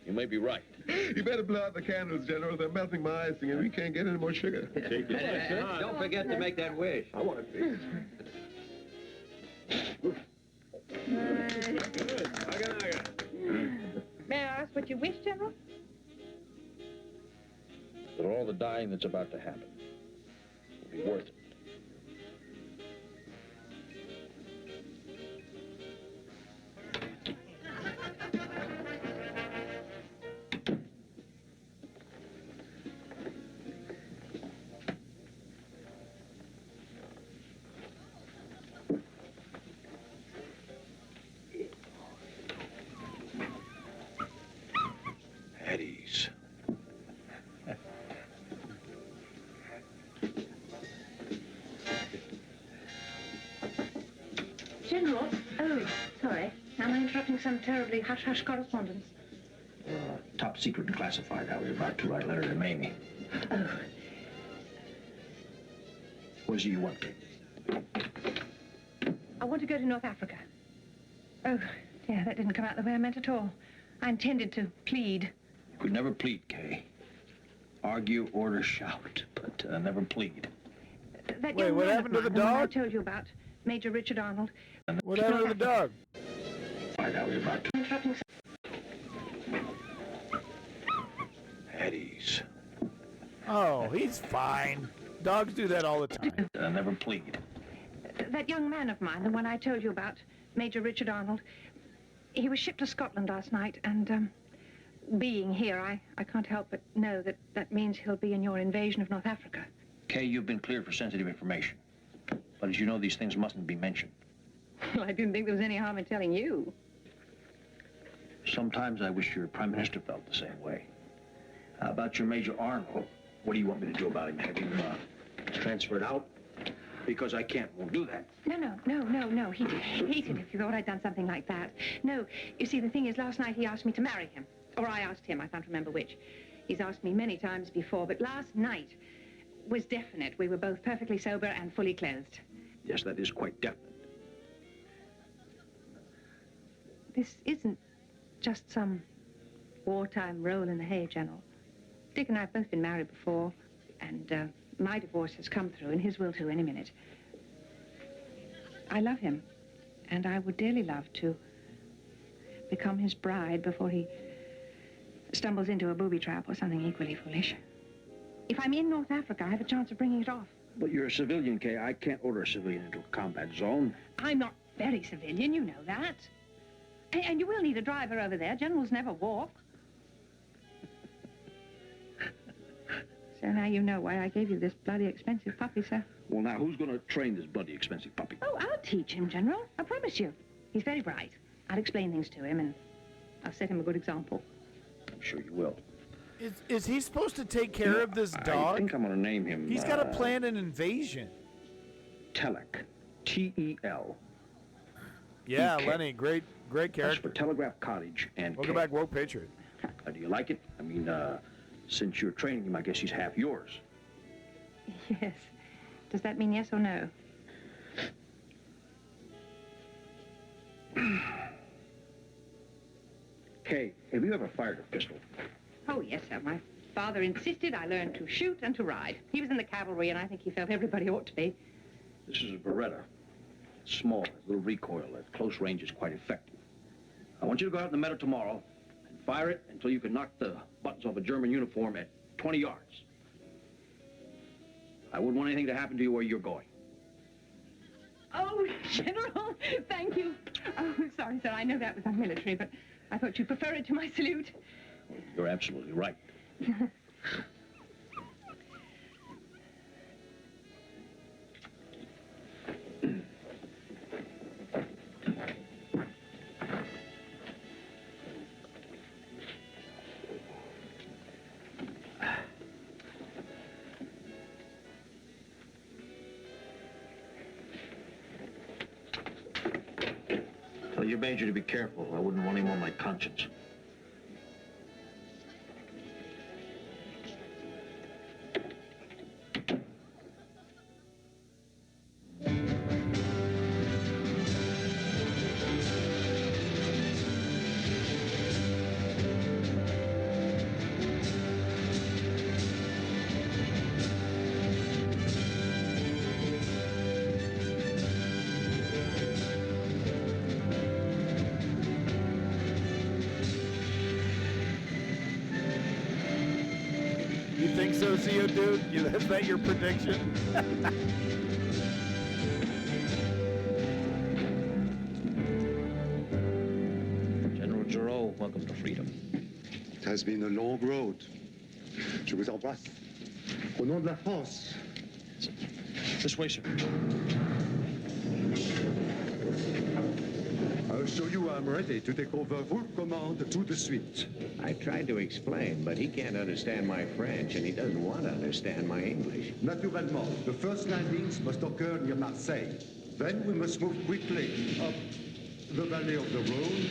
You may be right. You better blow out the candles, General. They're melting my icing, and we can't get any more sugar. Take it. Don't forget to make that wish. I want to see. May I ask what you wish, General? That all the dying that's about to happen will be worth it. At ease. General? Oh, sorry. Am I interrupting some terribly hush-hush correspondence? Top secret and classified. I was about to write a letter to Mamie. Oh. What is it you want? I want to go to North Africa. Oh, yeah, that didn't come out the way I meant at all. I intended to plead. You could never plead, Kay. Argue, order, shout, but never plead. That Wait, young what man happened to of the mine, the one I dog? told you about, Major Richard Arnold. What happened to the dog? Find out you're about to. Interrupting. At ease. Oh, he's fine. Dogs do that all the time. Never plead. That young man of mine, the one I told you about, Major Richard Arnold, he was shipped to Scotland last night, and being here, I can't help but know that that means he'll be in your invasion of North Africa. Kay, you've been cleared for sensitive information. But as you know, these things mustn't be mentioned. Well, I didn't think there was any harm in telling you. Sometimes I wish your Prime Minister felt the same way. How about your Major Arnold? What do you want me to do about him? Have you transferred out? Because I won't do that. No. He'd hate it if you thought I'd done something like that. No, you see, the thing is, last night he asked me to marry him. Or I asked him, I can't remember which. He's asked me many times before, but last night was definite. We were both perfectly sober and fully clothed. Yes, that is quite definite. This isn't just some wartime roll in the hay, General. Dick and I have both been married before, and my divorce has come through, and his will too any minute. I love him, and I would dearly love to become his bride before he stumbles into a booby trap or something equally foolish. If I'm in North Africa, I have a chance of bringing it off. But you're a civilian, Kay. I can't order a civilian into a combat zone. I'm not very civilian, you know that. And you will need a driver over there. Generals never walk. So now you know why I gave you this bloody expensive puppy, sir. Well, now, who's going to train this bloody expensive puppy? Oh, I'll teach him, General. I promise you. He's very bright. I'll explain things to him, and I'll set him a good example. I'm sure you will. Is he supposed to take care of this dog? I think I'm going to name him... He's got to plan an invasion. Telek. T-E-L. Yeah, Lenny, great character. That's for Telegraph Cottage and Welcome back, Woke Patriot. Do you like it? I mean, since you're training him, I guess he's half yours. Yes. Does that mean yes or no? Kay, have you ever fired a pistol? Oh, yes, sir. My father insisted I learn to shoot and to ride. He was in the cavalry, and I think he felt everybody ought to be. This is a Beretta. It's small, has a little recoil. At close range is quite effective. I want you to go out in the meadow tomorrow and fire it until you can knock the buttons off a German uniform at 20 yards. I wouldn't want anything to happen to you where you're going. Oh, General, thank you. Oh, sorry, sir. I know that was unmilitary, but I thought you'd prefer it to my salute. You're absolutely right. Tell your major to be careful. I wouldn't want him on my conscience. So, dude, is that your prediction? General Giraud, welcome to freedom. It has been a long road. Je vous embrasse. Au nom de la France. This way, sir. I'll show you I'm ready to take over full command tout de suite. I tried to explain, but he can't understand my French, and he doesn't want to understand my English. Naturellement, the first landings must occur near Marseille. Then we must move quickly up the valley of the Rhone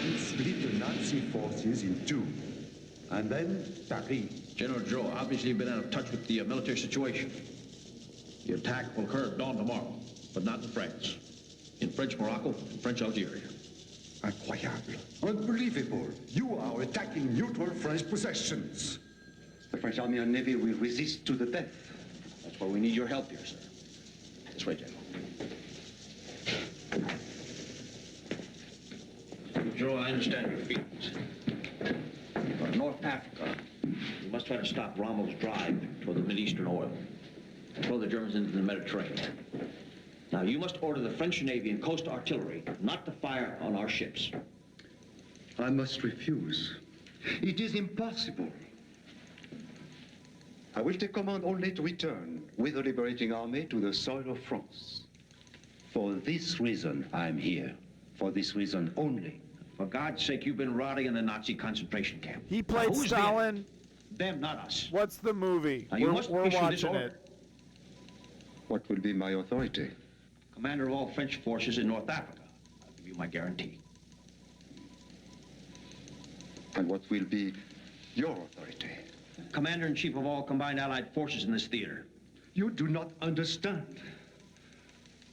and split the Nazi forces in two. And then Paris. General Giraud, obviously you've been out of touch with the military situation. The attack will occur at dawn tomorrow. but not in France. In French Morocco and French Algeria. Incroyable. Unbelievable. You are attacking neutral French possessions. The French Army and Navy will resist to the death. That's why we need your help here, sir. This way, General. General, I understand your feelings. But in North Africa, we must try to stop Rommel's drive toward the Mideastern oil and throw the Germans into the Mediterranean. Now, you must order the French Navy and coast artillery not to fire on our ships. I must refuse. It is impossible. I will take command only to return with the liberating army to the soil of France. For this reason, I am here. For this reason only. For God's sake, you've been rotting in the Nazi concentration camp. He played Stalin. Them, not us. What's the movie? Now, you must we're issue watching this order. it. What will be my authority? Commander of all French forces in North Africa. I'll give you my guarantee. And what will be your authority? Commander-in-chief of all combined Allied forces in this theater. You do not understand.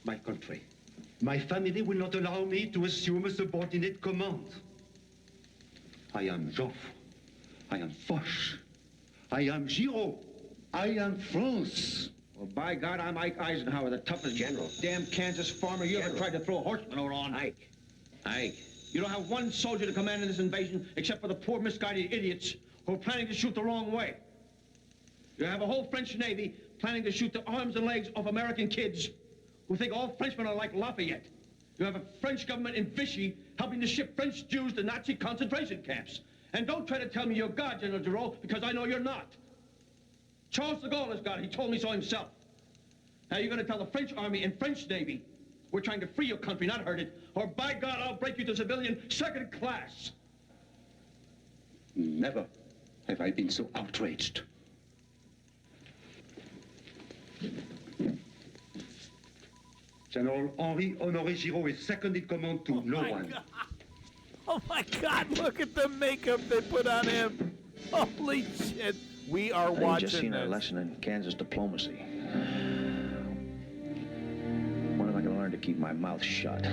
My country, my family will not allow me to assume a subordinate command. I am Joffre. I am Foch. I am Giraud. I am France. Well, by God, I'm Ike Eisenhower, the toughest general. Damn Kansas farmer you ever tried to throw a horse manure on. Ike. You don't have one soldier to command in this invasion except for the poor misguided idiots who are planning to shoot the wrong way. You have a whole French Navy planning to shoot the arms and legs of American kids who think all Frenchmen are like Lafayette. You have a French government in Vichy helping to ship French Jews to Nazi concentration camps. And don't try to tell me you're God, General Giraud, because I know you're not. Charles de Gaulle is God. He told me so himself. Now you're going to tell the French Army and French Navy we're trying to free your country, not hurt it, or by God, I'll break you to civilian second class. Never have I been so outraged. General Henri Honoré Giraud is second in command to no one. God. Oh my God, look at the makeup they put on him. Holy shit. We are watching I've just seen this. a lesson in Kansas diplomacy. When am I going to learn to keep my mouth shut?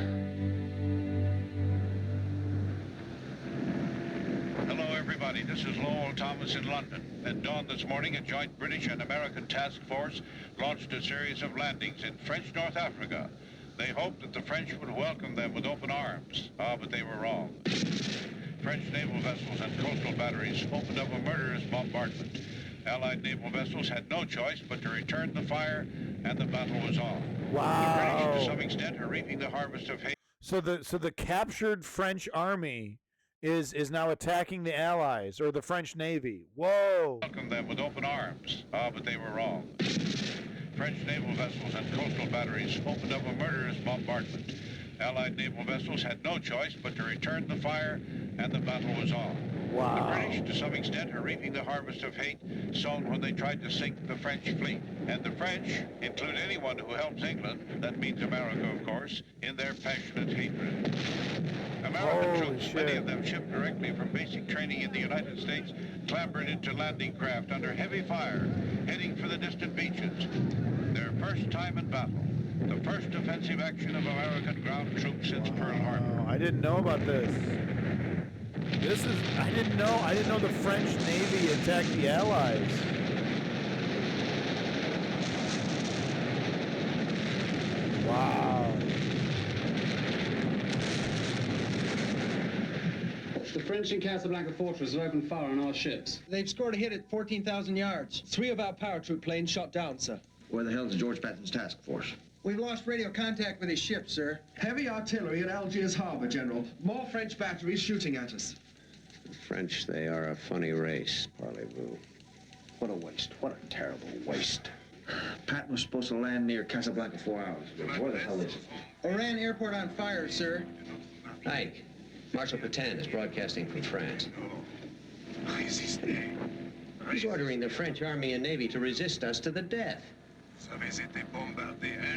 Hello, everybody. This is Lowell Thomas in London. At dawn this morning, a joint British and American task force launched a series of landings in French North Africa. They hoped that the French would welcome them with open arms. But they were wrong. French naval vessels and coastal batteries opened up a murderous bombardment. Allied naval vessels had no choice but to return the fire, and the battle was on. Wow. The British, to some extent, are reaping the harvest of hate. So the captured French army is now attacking the Allies or the French Navy. Whoa. Welcome them with open arms. But they were wrong. French naval vessels and coastal batteries opened up a murderous bombardment. Allied naval vessels had no choice but to return the fire, and the battle was on. Wow. The British, to some extent, are reaping the harvest of hate sown when they tried to sink the French fleet. And the French include anyone who helps England, that means America, of course, in their passionate hatred. American troops, many of them shipped directly from basic training in the United States, clambered into landing craft under heavy fire, heading for the distant beaches. Their first time in battle. The first offensive action of American ground troops since Pearl Harbor. I didn't know about this. I didn't know the French Navy attacked the Allies. Wow. The French in Casablanca Fortress have opened fire on our ships. They've scored a hit at 14,000 yards. 3 of our paratroop planes shot down, sir. Where the hell is George Patton's task force? We've lost radio contact with his ship, sir. Heavy artillery at Algiers Harbor, General. More French batteries shooting at us. The French, they are a funny race, Parlez-vous. What a waste. What a terrible waste. Patton was supposed to land near Casablanca 4 hours. Where the hell is it? Oran Airport on fire, sir. Ike, Marshal Petain is broadcasting from France. He's ordering the French Army and Navy to resist us to the death.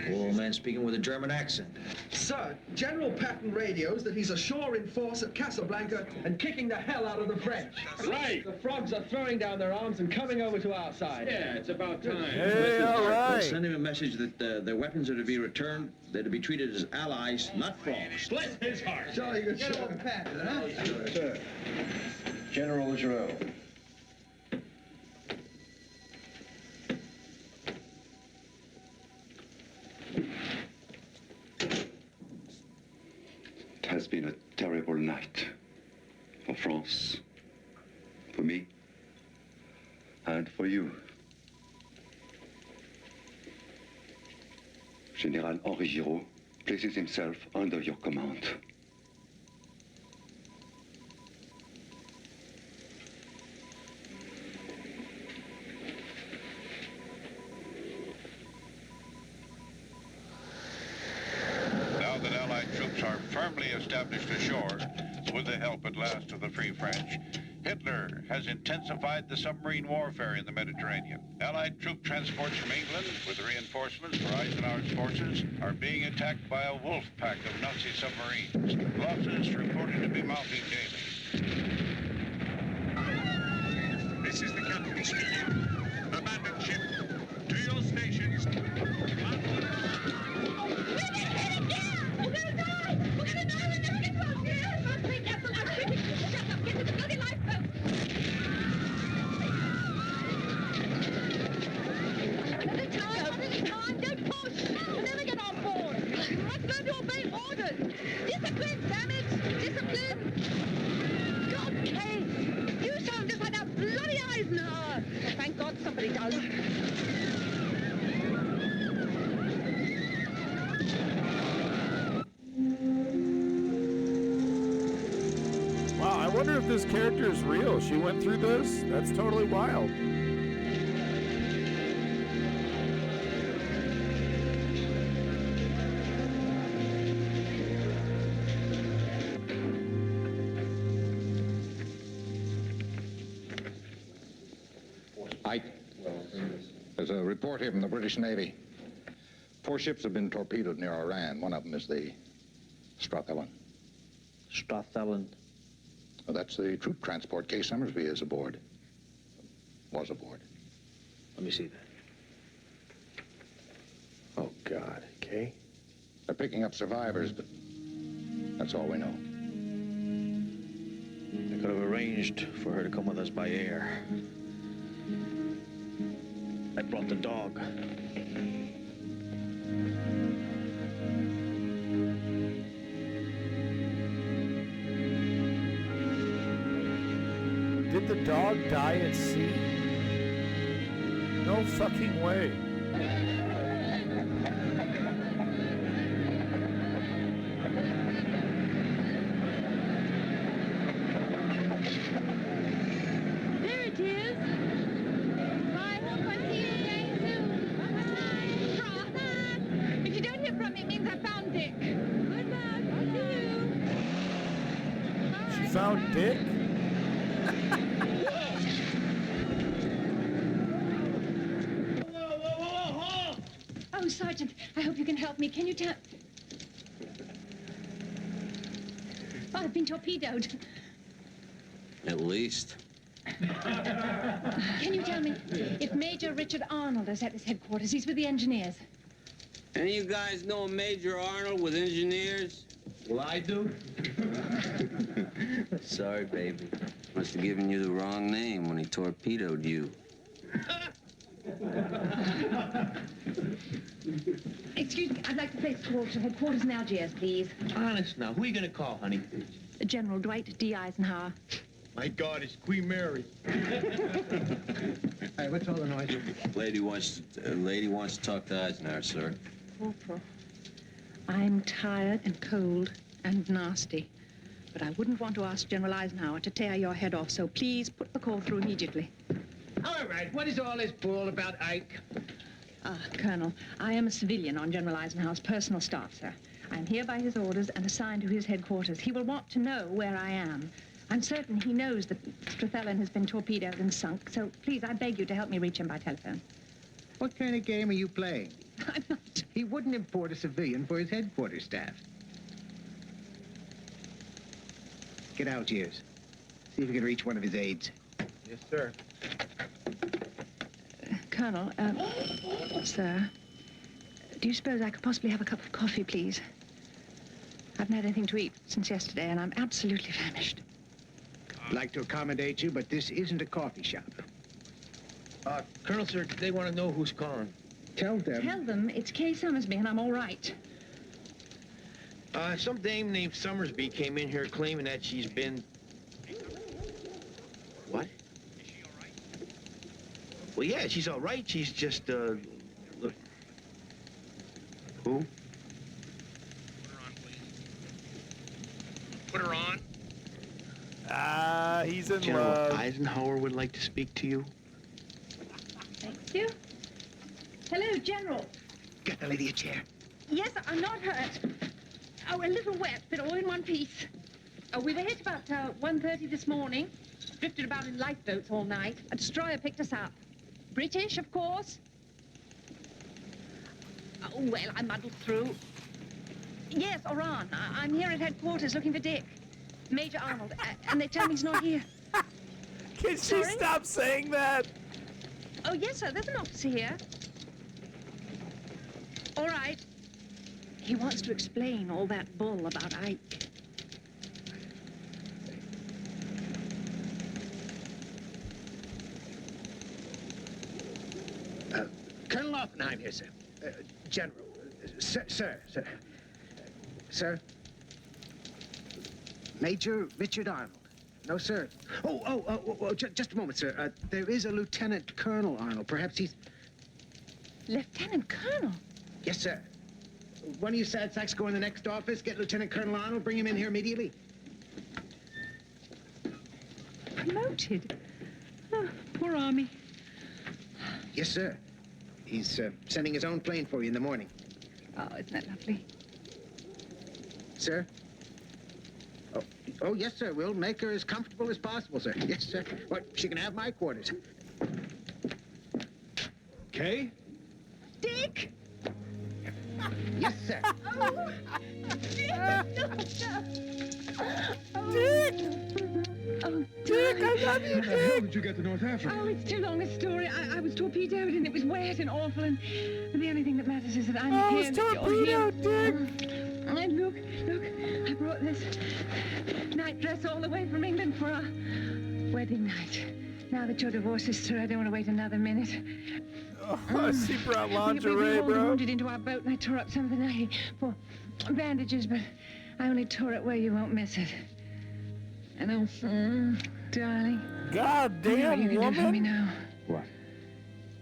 Poor man speaking with a German accent. Sir, General Patton radios that he's ashore in force at Casablanca and kicking the hell out of the French. Right. The frogs are throwing down their arms and coming over to our side. Yeah, it's about time. Hey, all right. Send him a message that their weapons are to be returned. They're to be treated as allies, not foes. Bless his heart. Jolly good, General sir. Patton, huh? Sir. General Giroux. It has been a terrible night for France, for me, and for you. General Henri Giraud places himself under your command. Now that Allied troops are firmly established ashore, with the help at last of the Free French, Hitler has intensified the submarine warfare in the Mediterranean. Allied troop transports from England, with reinforcements for Eisenhower's forces, are being attacked by a wolf pack of Nazi submarines. Losses reported to be mounting daily. This is the captain speaking. Abandon ship. To your stations. Thank God somebody does. Wow, I wonder if this character is real. She went through this? That's totally wild. There's a report here from the British Navy. 4 ships have been torpedoed near Iran. One of them is the Strathellan. Strathellan? Well, that's the troop transport Kay Summersby is aboard. Was aboard. Let me see that. Oh, God. Kay? They're picking up survivors, but that's all we know. They could have arranged for her to come with us by air. I brought the dog. Did the dog die at sea? No fucking way. There it is. I hope I see you again soon. Bye-bye. If you don't hear from me, it means I found Dick. Good luck. I'll see you. She found Dick? Oh, Sergeant, I hope you can help me. Can you tell... Oh, I've been torpedoed. At least. Can you tell me if Major Richard Arnold is at his headquarters? He's with the engineers. Any of you guys know Major Arnold with engineers? Well, I do. Sorry, baby. Must have given you the wrong name when he torpedoed you. Excuse me, I'd like to place a call to headquarters in Algiers, please. Honest now, who are you going to call, honey? General Dwight D. Eisenhower. My God, it's Queen Mary. Hey, what's all the noise? Lady wants to talk to Eisenhower, sir. Corporal, I'm tired and cold and nasty, but I wouldn't want to ask General Eisenhower to tear your head off, so please put the call through immediately. All right, what is all this bull about Ike? Colonel, I am a civilian on General Eisenhower's personal staff, sir. I'm here by his orders and assigned to his headquarters. He will want to know where I am. I'm certain he knows that Strathellan has been torpedoed and sunk, so please, I beg you to help me reach him by telephone. What kind of game are you playing? I'm not. He wouldn't import a civilian for his headquarters staff. Get Algiers. See if you can reach one of his aides. Yes, sir. Colonel, sir, do you suppose I could possibly have a cup of coffee, please? I haven't had anything to eat since yesterday, and I'm absolutely famished. I'd like to accommodate you, but this isn't a coffee shop. Colonel, sir, they want to know who's calling. Tell them. Tell them it's Kay Summersby, and I'm all right. Some dame named Summersby came in here claiming that she's been... What? Is she all right? Well, yeah, she's all right. She's just, look. Who? Put her on. Ah, he's in General love. Eisenhower would like to speak to you. Thank you. Hello, General. Get the lady a chair. Yes, I'm not hurt. Oh, a little wet, but all in one piece. We were hit about 1:30 this morning. Drifted about in lifeboats all night. A destroyer picked us up. British, of course. Oh, well, I muddled through. Yes, Oran. I'm here at headquarters looking for Dick. Major Arnold. And they tell me he's not here. Can she stop saying that? Oh, yes, sir. There's an officer here. All right. He wants to explain all that bull about Ike. Colonel Oppenheim here, sir. General. Sir. Sir? Major Richard Arnold. No, sir. Oh, just a moment, sir. There is a Lieutenant Colonel Arnold. Perhaps he's... Lieutenant Colonel? Yes, sir. One of you sad sacks go in the next office, get Lieutenant Colonel Arnold, bring him in here immediately. Promoted? Oh, poor Army. Yes, sir. He's sending his own plane for you in the morning. Oh, isn't that lovely? Sir? Oh, yes, sir. We'll make her as comfortable as possible, sir. Yes, sir. What? She can have my quarters. Kay? Dick! Yes, sir. Oh, Dick! Oh, Dick, I love you, How the hell did you get to North Africa? Oh, it's too long a story. I was torpedoed and it was wet and awful, and the only thing that matters is that I'm here. I was torpedoed, Dick. And look, I brought this night dress all the way from England for our wedding night. Now that your divorce is through, I don't want to wait another minute. Oh, she brought lingerie, we hauled the bro. wounded into our boat, and I tore up some of the night for bandages, but I only tore it where you won't miss it. And oh, darling. God You damn, can do for me woman. now. What?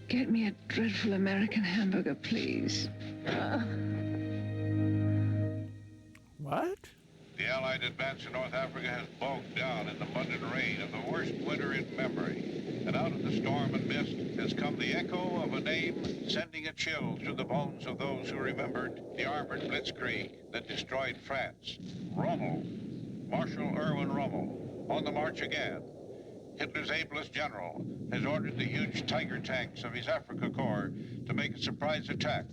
Get me a dreadful American hamburger, please. What? The Allied advance in North Africa has bogged down in the mud and rain of the worst winter in memory. And out of the storm and mist has come the echo of a name, sending a chill through the bones of those who remembered the armored blitzkrieg that destroyed France. Rommel, Marshal Erwin Rommel, on the march again. Hitler's ablest general has ordered the huge Tiger tanks of his Africa Corps to make a surprise attack.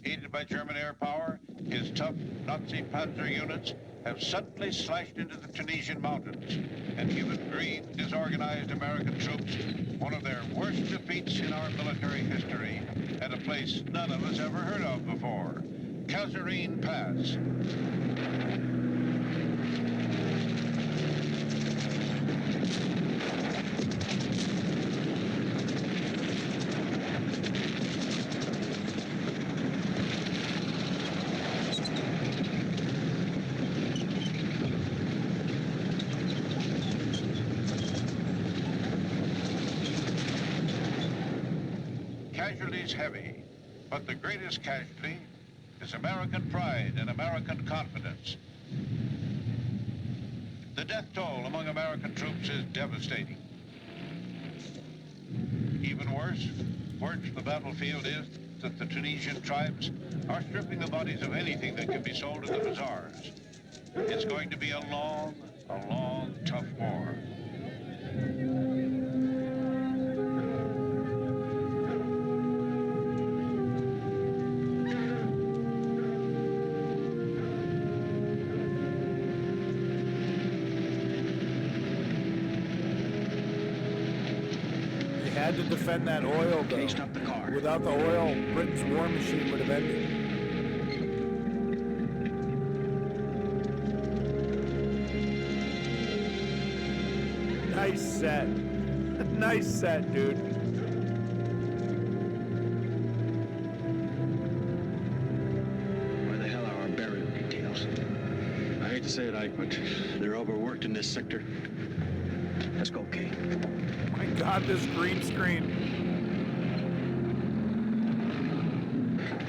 Aided by German air power, his tough Nazi panzer units have suddenly slashed into the Tunisian mountains and given green, disorganized American troops one of their worst defeats in our military history at a place none of us ever heard of before, Kasserine Pass. Casualties heavy, but the greatest casualty is American pride and American confidence. The death toll among American troops is devastating. Even worse, word from the battlefield is that the Tunisian tribes are stripping the bodies of anything that can be sold in the bazaars. It's going to be a long, tough war. Had to defend that oil, though. Okay, stop the car. Without the oil, Britain's war machine would have ended. Nice set. Nice set, dude. Where the hell are our burial details? I hate to say it, Ike, but they're overworked in this sector. Let's go, Kay. My God, this green screen.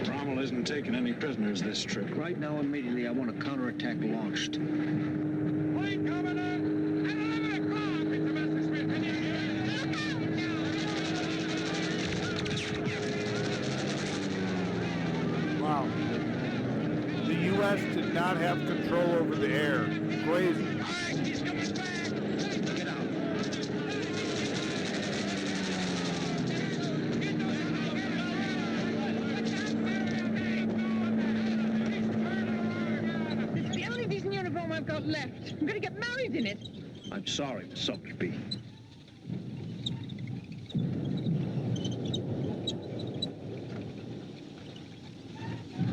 Rommel isn't taking any prisoners this trip. Right now, immediately, I want a counterattack launched. Plane coming in! At 11 o'clock! It's the Messerschmitt! Can you hear me? Wow. The U.S. did not have control over the air. Crazy. He's coming back! Get out. This is the only decent uniform I've got left. I'm going to get married in it. I'm sorry, Miss Sotheby.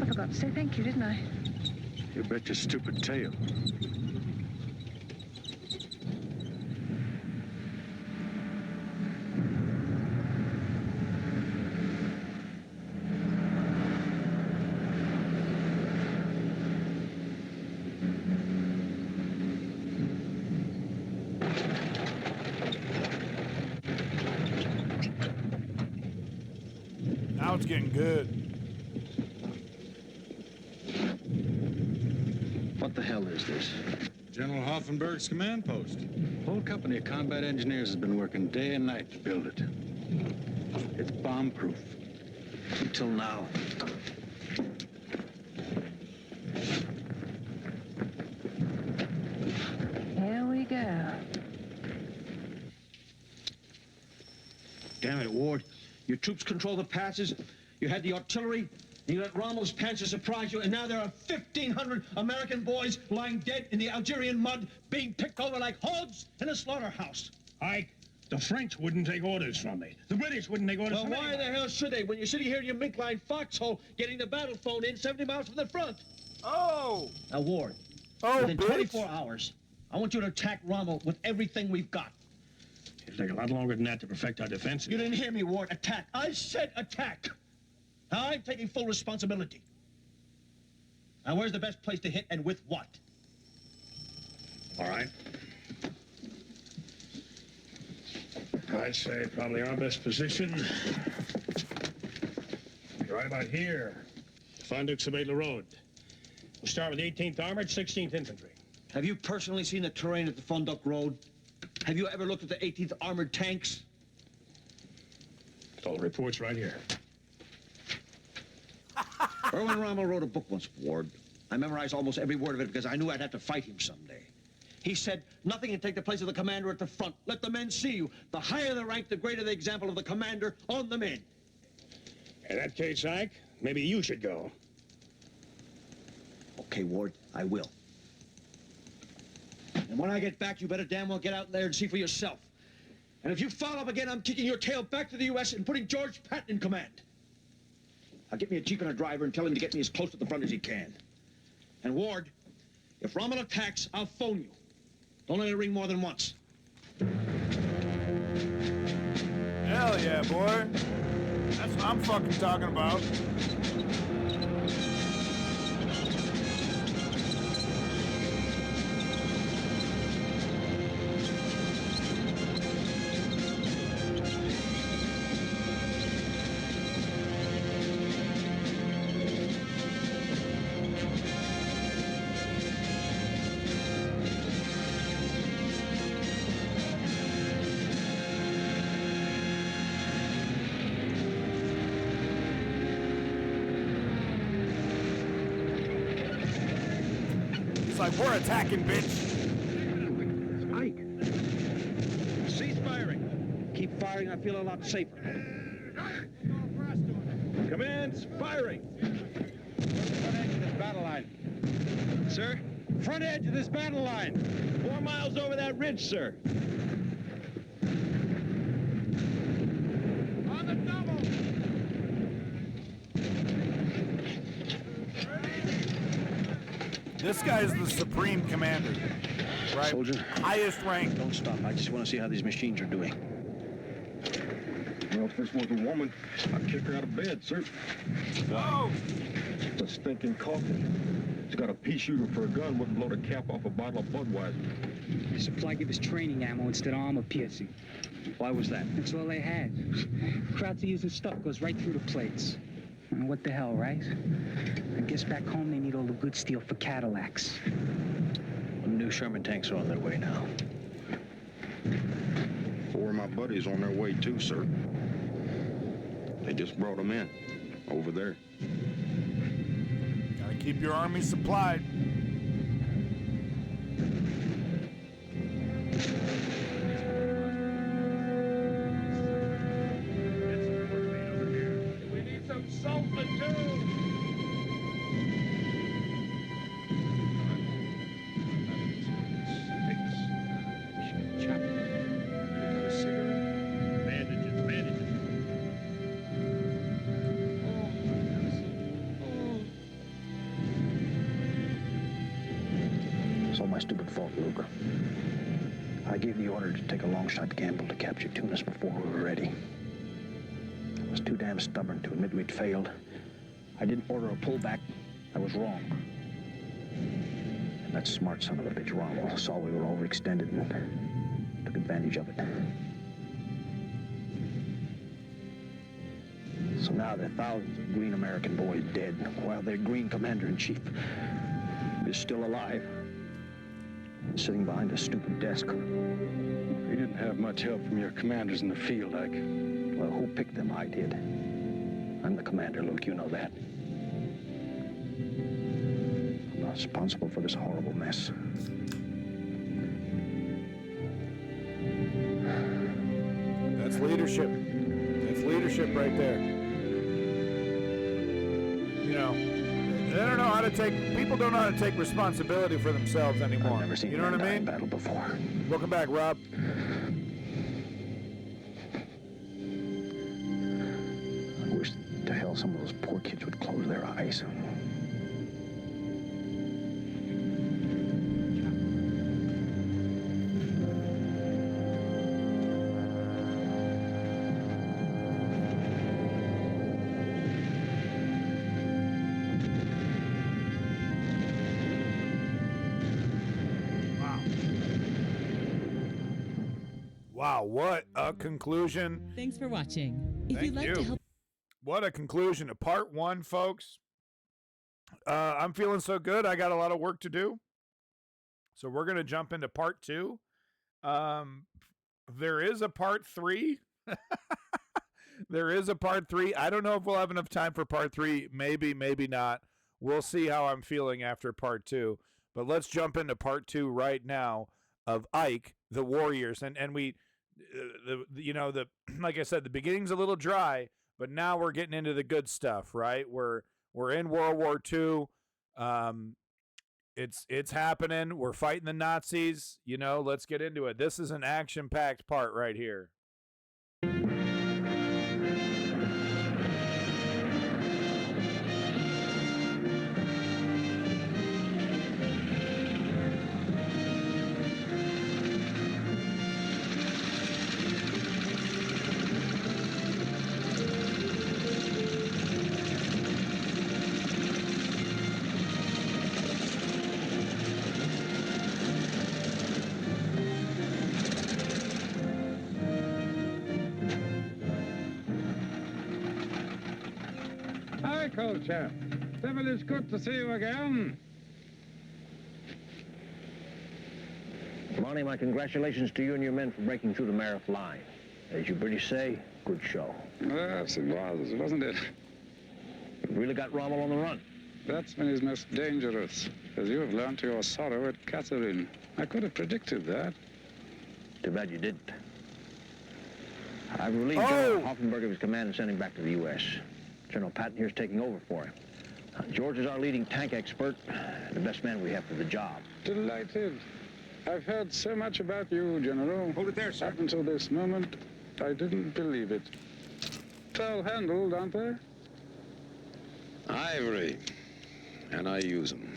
I forgot to say thank you, didn't I? You bet your stupid tail. Now it's getting good. What the hell is this? General Hoffenberg's command post. Whole company of combat engineers has been working day and night to build it. It's bomb-proof. Until now. Here we go. Damn it, Ward. Your troops control the passes. You had the artillery. You let Rommel's panzer surprise you, and now there are 1,500 American boys lying dead in the Algerian mud, being picked over like hogs in a slaughterhouse. Ike, the French wouldn't take orders from me. The British wouldn't take orders Well, from me. why the hell should they when you're sitting here in your mink-lined foxhole getting the battle phone in 70 miles from the front? Oh! Now, Ward, within 24 hours, I want you to attack Rommel with everything we've got. It'll take a lot longer than that to perfect our defense. You didn't hear me, Ward. Attack. I said attack. Now, I'm taking full responsibility. Now, where's the best place to hit and with what? All right. I'd say probably our best position. Right about here. Fondux-Sabela Road. We'll start with the 18th Armored, 16th Infantry. Have you personally seen the terrain at the Fonduk Road? Have you ever looked at the 18th Armored tanks? All the reports right here. Erwin Rommel wrote a book once, Ward. I memorized almost every word of it because I knew I'd have to fight him someday. He said, nothing can take the place of the commander at the front. Let the men see you. The higher the rank, the greater the example of the commander on the men. In that case, Ike, maybe you should go. Okay, Ward, I will. And when I get back, you better damn well get out there and see for yourself. And if you foul up again, I'm kicking your tail back to the U.S. and putting George Patton in command. Now get me a jeep and a driver and tell him to get me as close to the front as he can. And Ward, if Rommel attacks, I'll phone you. Don't let it ring more than once. Hell yeah, boy. That's what I'm fucking talking about. Like we're attacking, bitch. Ike. Cease firing. Keep firing, I feel a lot safer. Commence firing. Front edge of this battle line. Sir? Front edge of this battle line. 4 miles over that ridge, sir. This guy's the supreme commander, right? Soldier. Highest rank. Don't stop. I just want to see how these machines are doing. Well, if this was a woman, I'd kick her out of bed, sir. Whoa! It's a stinking coffin. It's got a pea shooter for a gun, wouldn't blow the cap off a bottle of Budweiser. The supply gave us training ammo instead of armor piercing. Why was that? That's all they had. Krauts are using stuff goes right through the plates. What the hell, right? I guess back home they need all the good steel for Cadillacs. The new Sherman tanks are on their way now. 4 of my buddies on their way too, sir. They just brought them in, over there. Gotta keep your army supplied. We need some sulfur, too. It's all my stupid fault, Luke. I gave the order to take a long shot gamble to capture Tunis before we were ready. I was too damn stubborn to admit we'd failed. I didn't order a pullback. I was wrong. And that smart son of a bitch, Rommel, saw we were overextended and took advantage of it. So now there are thousands of green American boys dead, while their green commander-in-chief is still alive, sitting behind a stupid desk. You didn't have much help from your commanders in the field, Ike. Well, who picked them? I did. I'm the commander, Luke. You know that. I'm not responsible for this horrible mess. That's leadership. That's leadership right there. You know, they don't know how to take. People don't know how to take responsibility for themselves anymore. I've never seen you know what I mean? battle before. Welcome back, Rob. I wish to hell some of those poor kids would close their eyes. Wow, what a conclusion. Thanks for watching. If Thank you'd like you. to help. What a conclusion to part 1, folks. I'm feeling so good. I got a lot of work to do. So we're going to jump into part 2. There is a part 3. There is a part 3. I don't know if we'll have enough time for part 3. Maybe, maybe not. We'll see how I'm feeling after part 2. But let's jump into part 2 right now of Ike, the Warriors. And we, like I said, the beginning's a little dry, but now we're getting into the good stuff, right? We're in World War II. It's happening. We're fighting the Nazis. Let's get into it. This is an action-packed part right here. Old chap. Devil, it's good to see you again. Monty, my congratulations to you and your men for breaking through the Marif line. As you British say, good show. Yes, it was, wasn't it? You really got Rommel on the run. That's when he's most dangerous, as you have learned to your sorrow at Catherine. I could have predicted that. Too bad you didn't. I've relieved General Hoffenberg of his command and sent him back to the U.S. General Patton here's taking over for him. George is our leading tank expert, and the best man we have for the job. Delighted. I've heard so much about you, General. Hold it there, sir. Up until this moment, I didn't believe it. Well handled, aren't they? Ivory. And I use them.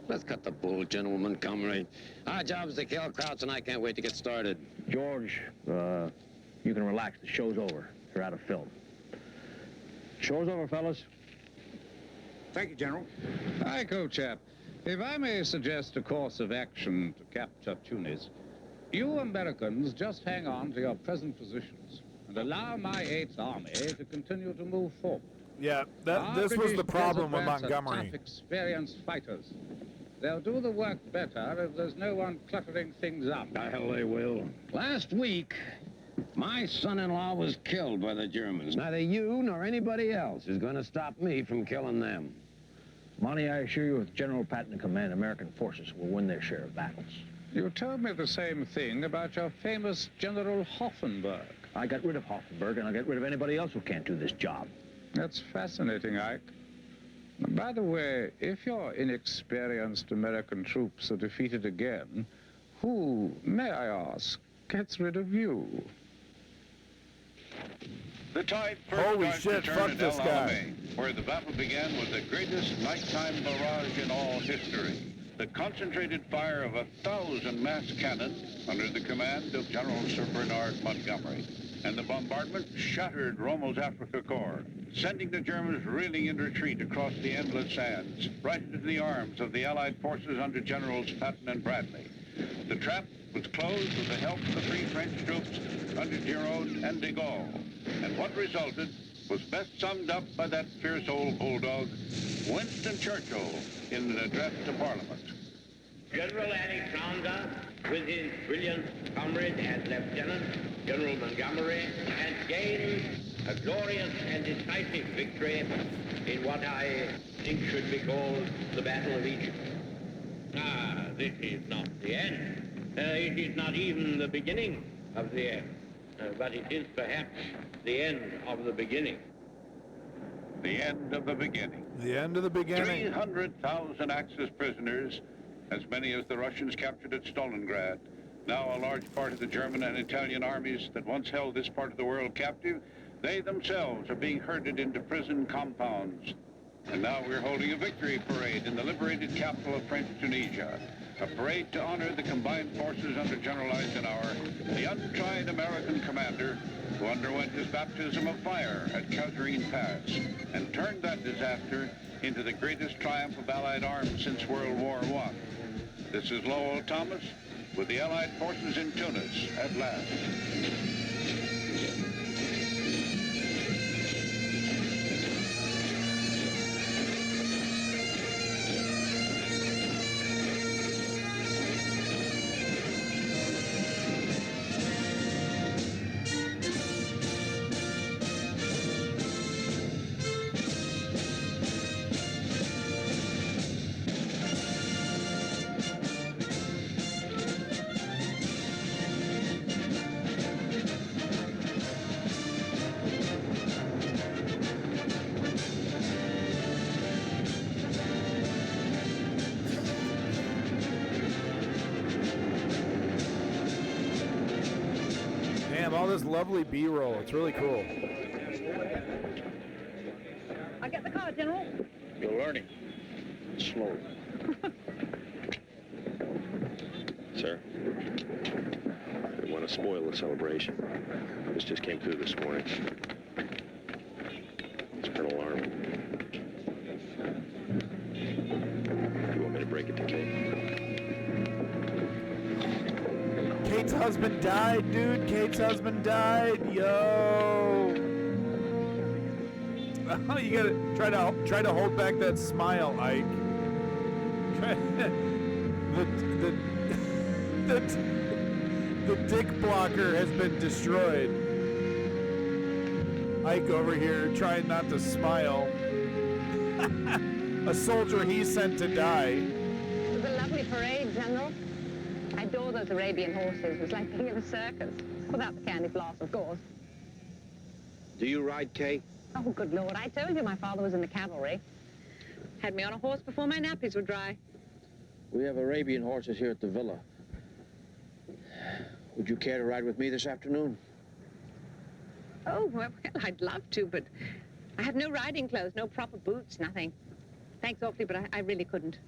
Let's cut the bull, General Montgomery. Our job is to kill Krauts, and I can't wait to get started. George, you can relax. The show's over. You're out of film. Show's over, fellas. Thank you, General. Hi, co-chap. If I may suggest a course of action to capture Tunis, you Americans just hang on to your present positions and allow my 8th Army to continue to move forward. Yeah, this was the problem with Montgomery. Tough, experienced fighters. They'll do the work better if there's no one cluttering things up. The hell they will. Last week, my son-in-law was killed by the Germans. Neither you nor anybody else is going to stop me from killing them. Monty, I assure you, with General Patton in command, American forces will win their share of battles. You told me the same thing about your famous General Hoffenberg. I got rid of Hoffenberg, and I'll get rid of anybody else who can't do this job. That's fascinating, Ike. By the way, if your inexperienced American troops are defeated again, who, may I ask, gets rid of you? The tide first Holy starts shit, to turn fuck at this El guy. Alamein, where the battle began with the greatest nighttime barrage in all history. The concentrated fire of 1,000 massed cannon under the command of General Sir Bernard Montgomery. And the bombardment shattered Rommel's Africa Corps, sending the Germans reeling in retreat across the endless sands, right into the arms of the Allied forces under Generals Patton and Bradley. The trap was closed with the help of the Free French troops under Giraud and de Gaulle. And what resulted was best summed up by that fierce old bulldog, Winston Churchill, in an address to Parliament. General Alexander, with his brilliant comrade and Lieutenant General Montgomery, has gained a glorious and decisive victory in what I think should be called the Battle of Egypt. Ah, this is not the end. It is not even the beginning of the end, but it is perhaps the end of the beginning. The end of the beginning. The end of the beginning. 300,000 Axis prisoners, as many as the Russians captured at Stalingrad. Now a large part of the German and Italian armies that once held this part of the world captive, they themselves are being herded into prison compounds. And now we're holding a victory parade in the liberated capital of French Tunisia. A parade to honor the combined forces under General Eisenhower, the untried American commander who underwent his baptism of fire at Kasserine Pass and turned that disaster into the greatest triumph of Allied arms since World War I. This is Lowell Thomas with the Allied forces in Tunis at last. Damn, all this lovely B-roll. It's really cool. I'll get the car, General. You're learning. Slowly. Sir, I didn't want to spoil the celebration. This just came through this morning. It's Colonel Arnold. You want me to break it to Kate? Kate's husband died, dude. Kate's husband died. Yo. You gotta try to hold back that smile, Ike. The dick blocker has been destroyed. Ike over here trying not to smile. A soldier he sent to die. It was a lovely parade, General. I adore those Arabian horses. It was like being in a circus. Without the candy floss, of course. Do you ride, Kay? Oh, good Lord. I told you my father was in the cavalry. Had me on a horse before my nappies were dry. We have Arabian horses here at the villa. Would you care to ride with me this afternoon? Oh, well, I'd love to, but I have no riding clothes, no proper boots, nothing. Thanks awfully, but I really couldn't.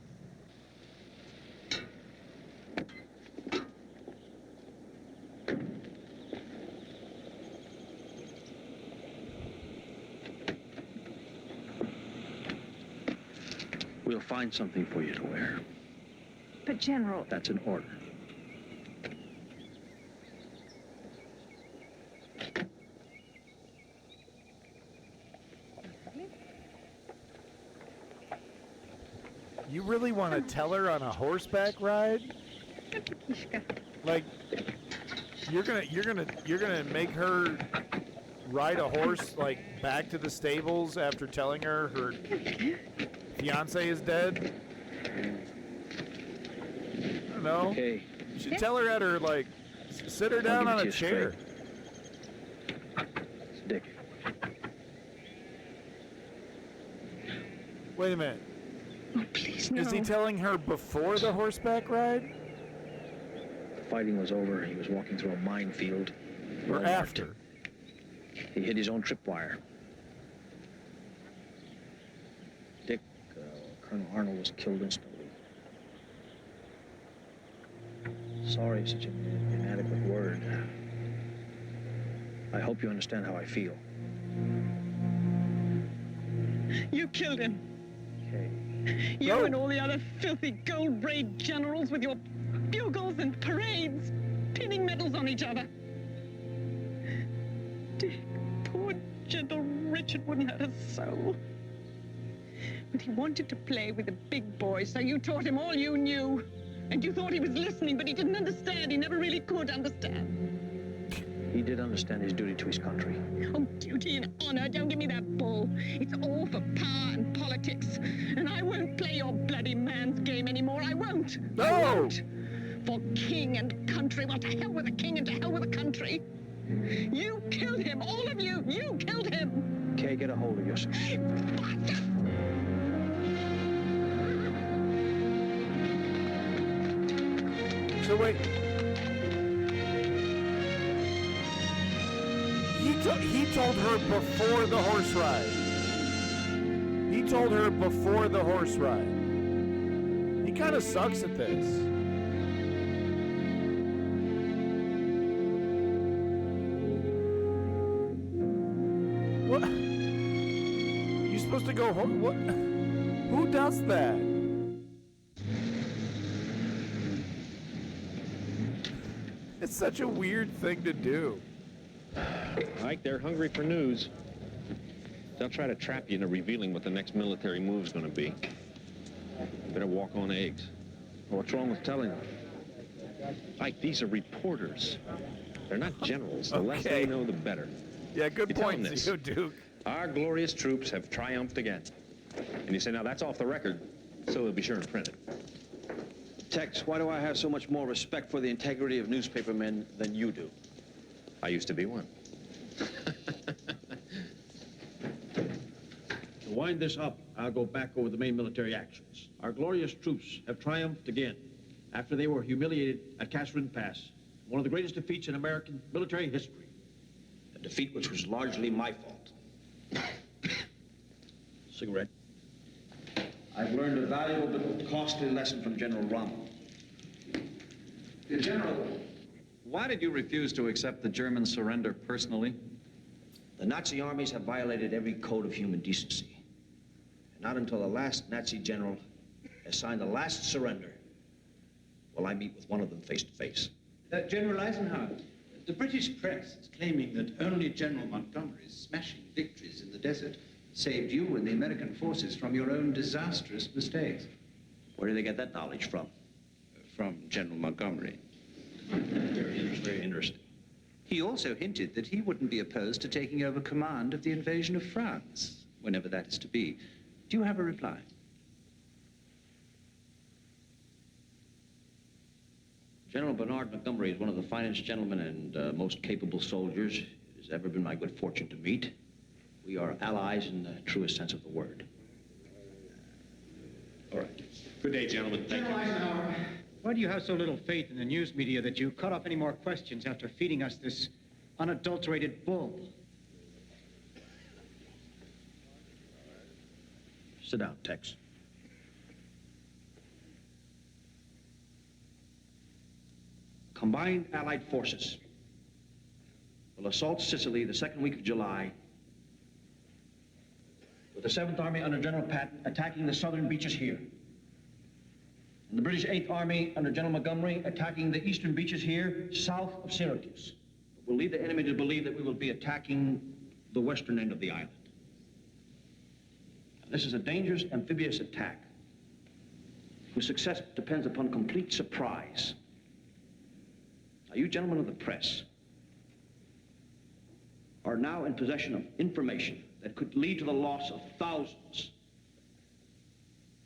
We'll find something for you to wear. But, General... That's an order. You really want to tell her on a horseback ride? Like, you're gonna make her ride a horse like back to the stables after telling her her fiance is dead? I don't know. Okay. You should tell her at her, like, sit her down on a chair. It's Dick. Wait a minute. Oh, please, no. Is he telling her before the horseback ride? The fighting was over. He was walking through a minefield. Or Well after? marked. He hit his own tripwire. Dick, Colonel Arnold was killed instantly. Sorry is such an inadequate word. I hope you understand how I feel. You killed him. Okay. You and all the other filthy gold-braid generals with your bugles and parades, pinning medals on each other. Dick, poor gentle Richard wouldn't hurt a soul. But he wanted to play with the big boys, so you taught him all you knew. And you thought he was listening, but he didn't understand. He never really could understand. He did understand his duty to his country. Oh, duty and honor, don't give me that bull. It's all for power and politics. And I won't play your bloody man's game anymore. I won't. No! I won't. For king and country. Well, to hell with the king and to hell with the country. You killed him, all of you. You killed him. Kay, get a hold of yourself. So wait. He told her before the horse ride. He told her before the horse ride. He kind of sucks at this. What? You supposed to go home? What? Who does that? It's such a weird thing to do. Ike, they're hungry for news. They'll try to trap you into revealing what the next military move's going to be. Better walk on eggs. What's wrong with telling them? Ike, these are reporters. They're not generals. The less Okay. they know, the better. Yeah, good You tell point, them this. Duke. Our glorious troops have triumphed again. And you say, now that's off the record, so they'll be sure to print it. Tex, why do I have so much more respect for the integrity of newspapermen than you do? I used to be one. To wind this up, I'll go back over the main military actions. Our glorious troops have triumphed again after they were humiliated at Kasserine Pass, one of the greatest defeats in American military history. A defeat which was largely my fault. Cigarette. I've learned a valuable but costly lesson from General Rommel. General, why did you refuse to accept the German surrender personally? The Nazi armies have violated every code of human decency. And not until the last Nazi general has signed the last surrender will I meet with one of them face to face. General Eisenhower, the British press is claiming that only General Montgomery's smashing victories in the desert saved you and the American forces from your own disastrous mistakes. Where do they get that knowledge from? From General Montgomery. Very interesting. He also hinted that he wouldn't be opposed to taking over command of the invasion of France, whenever that is to be. Do you have a reply? General Bernard Montgomery is one of the finest gentlemen and most capable soldiers it has ever been my good fortune to meet. We are allies in the truest sense of the word. All right. Good day, gentlemen. Thank you. Eisenhower, why do you have so little faith in the news media that you cut off any more questions after feeding us this unadulterated bull? Sit down, Tex. Combined Allied forces will assault Sicily the second week of July with the 7th Army under General Patton attacking the southern beaches here. And the British 8th Army under General Montgomery attacking the eastern beaches here, south of Syracuse. We'll lead the enemy to believe that we will be attacking the western end of the island. This is a dangerous amphibious attack whose success depends upon complete surprise. Now, you gentlemen of the press are now in possession of information that could lead to the loss of thousands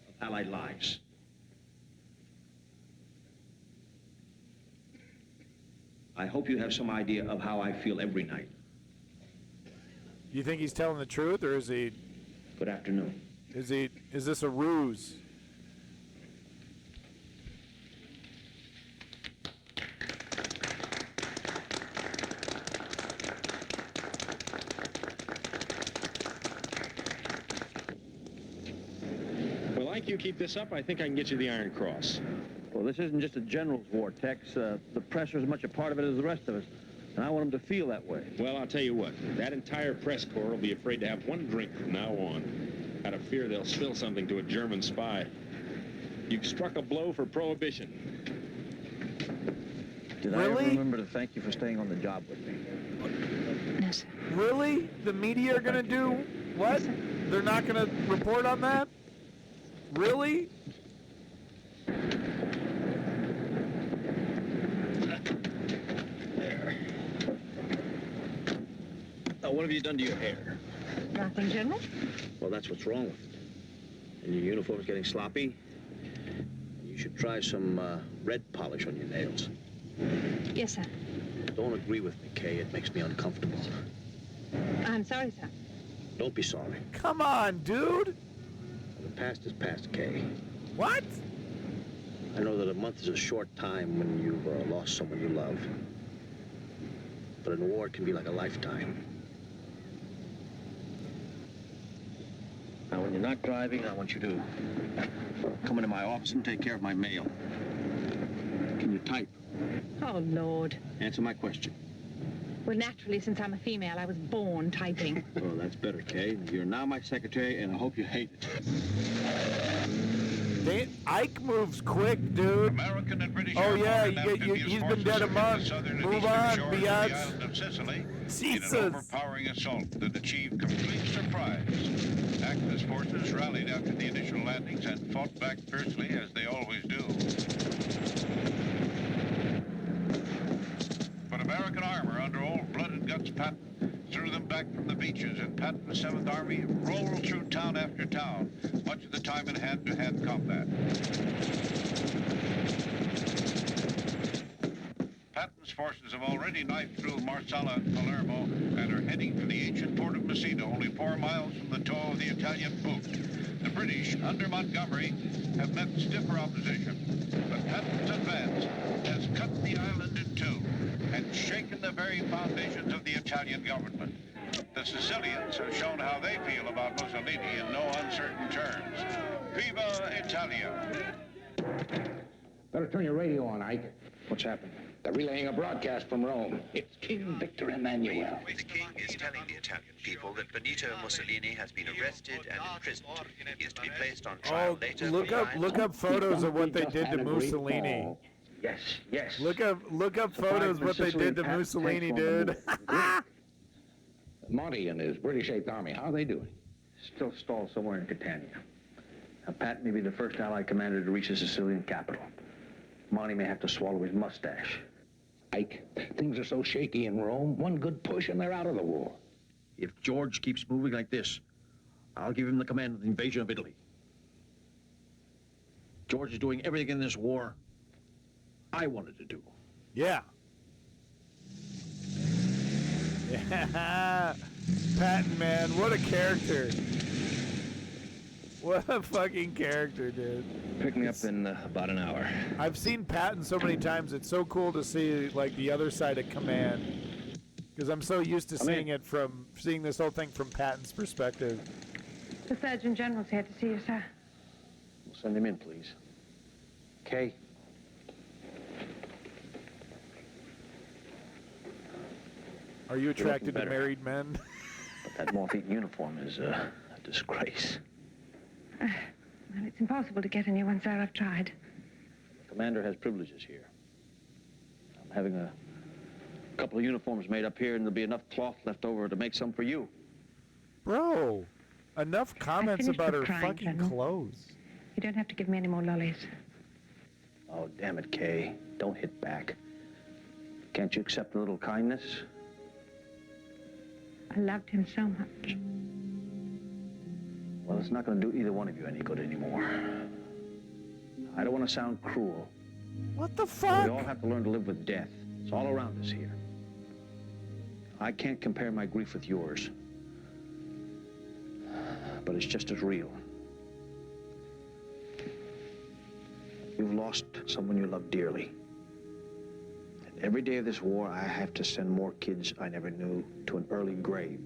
of Allied lives. I hope you have some idea of how I feel every night. You think he's telling the truth, or is he? Good afternoon. Is this a ruse? Well, like you keep this up, I think I can get you the Iron Cross. Well, this isn't just a general's war, Tex. The press are as much a part of it as the rest of us, and I want them to feel that way. Well, I'll tell you what. That entire press corps will be afraid to have one drink from now on, out of fear they'll spill something to a German spy. You've struck a blow for prohibition. Did I ever remember to thank you for staying on the job with me? No, sir. Really? The media are gonna do what? They're not gonna report on that? Really? Now, what have you done to your hair? Nothing, General. Well, that's what's wrong with it. And your uniform's getting sloppy. You should try some red polish on your nails. Yes, sir. Don't agree with me, Kay. It makes me uncomfortable. I'm sorry, sir. Don't be sorry. Come on, dude. The past is past, Kay. What? I know that a month is a short time when you've lost someone you love. But in war, it can be like a lifetime. Now, when you're not driving, I want you to come into my office and take care of my mail. Can you type? Oh, Lord. Answer my question. Well, naturally, since I'm a female, I was born typing. Well, that's better, Kay. You're now my secretary, and I hope you hate it. Ike moves quick, dude. American and British oh, yeah, he's been dead a month. Move on, biatch. Island of Sicily Jesus. in an overpowering assault that achieved complete surprise. Axis forces rallied after the initial landings and fought back fiercely, as they always do. But American armor under old blood and guts Patton threw them back from the beaches, and Patton's 7th Army rolled through town after town, much of the time in hand-to-hand combat. Patton's forces have already knifed through Marsala and Palermo and are heading for the ancient port of Messina, only 4 miles from the toe of the Italian boot. The British, under Montgomery, have met stiffer opposition, but Patton's advance has cut the island in two and shaken the very foundations of the Italian government. The Sicilians have shown how they feel about Mussolini in no uncertain terms. Viva Italia! Better turn your radio on, Ike. What's happened? They're relaying a broadcast from Rome. It's King Victor Emmanuel. The king is telling the Italian people that Benito Mussolini has been arrested and imprisoned. He is to be placed on trial later. Look up photos of what they did to Mussolini. Yes. Look up photos of what they did to Mussolini, dude. Monty and his British 8th Army, how are they doing? Still stalled somewhere in Catania. Now, Patton may be the first Allied commander to reach the Sicilian capital. Monty may have to swallow his mustache. Ike, things are so shaky in Rome. One good push and they're out of the war. If George keeps moving like this, I'll give him the command of the invasion of Italy. George is doing everything in this war I wanted to do. Yeah. Yeah. Patton, man, what a character. What a fucking character, dude. Pick me up in about an hour. I've seen Patton so many times. It's so cool to see, like, the other side of command. Because I'm so used to seeing this whole thing from Patton's perspective. The Surgeon General's here to see you, sir. We'll send him in, please. Kay. Are you attracted to married men? But that moth-eaten uniform is a disgrace. Well, it's impossible to get a new one, sir. I've tried. The commander has privileges here. I'm having a couple of uniforms made up here, and there'll be enough cloth left over to make some for you. Bro, enough comments finished about with her crying, fucking General. clothes. You don't have to give me any more lollies. Oh, damn it, Kay. Don't hit back. Can't you accept a little kindness? I loved him so much. Well, it's not going to do either one of you any good anymore. I don't want to sound cruel. What the but fuck? we all have to learn to live with death. It's all around us here. I can't compare my grief with yours. But it's just as real. You've lost someone you love dearly. And every day of this war, I have to send more kids I never knew to an early grave.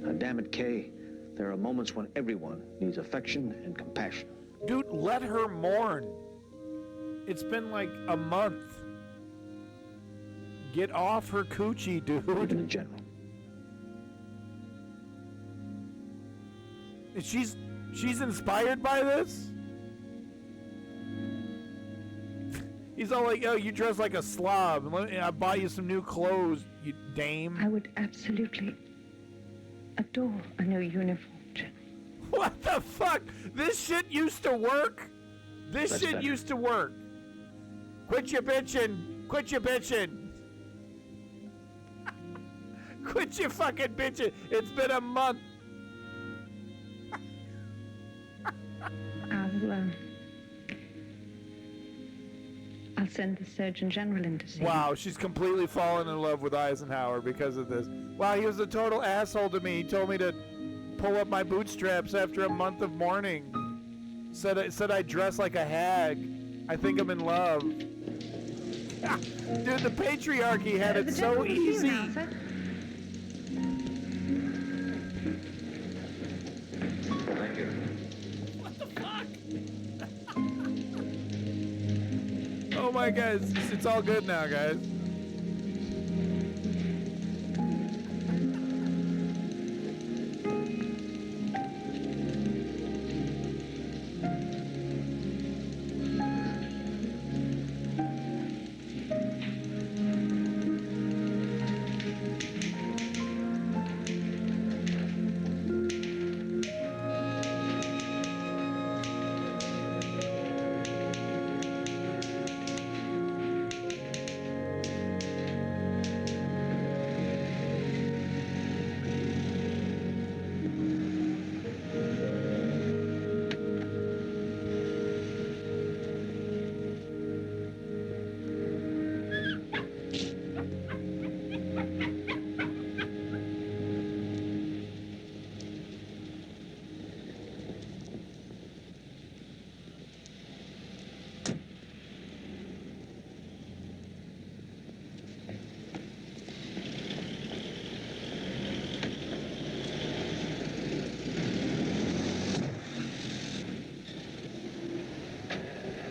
Now, damn it, Kay, there are moments when everyone needs affection and compassion. Dude, let her mourn. It's been like a month. Get off her coochie, dude. Even in general. She's inspired by this? He's all like, oh, you dress like a slob. I bought you some new clothes, you dame. I would absolutely adore a new uniform. What the fuck? This shit used to work? This That's shit better. used to work. Quit your bitching. Quit your bitching. Quit your fucking bitching. It's been a month. I'll send the Surgeon General in to see Wow, she's completely fallen in love with Eisenhower because of this. Wow, he was a total asshole to me. He told me to pull up my bootstraps after a month of mourning. Said I dress like a hag. I think I'm in love. Dude, the patriarchy had it so easy. Thank you. What the fuck? Oh my God, it's all good now, guys.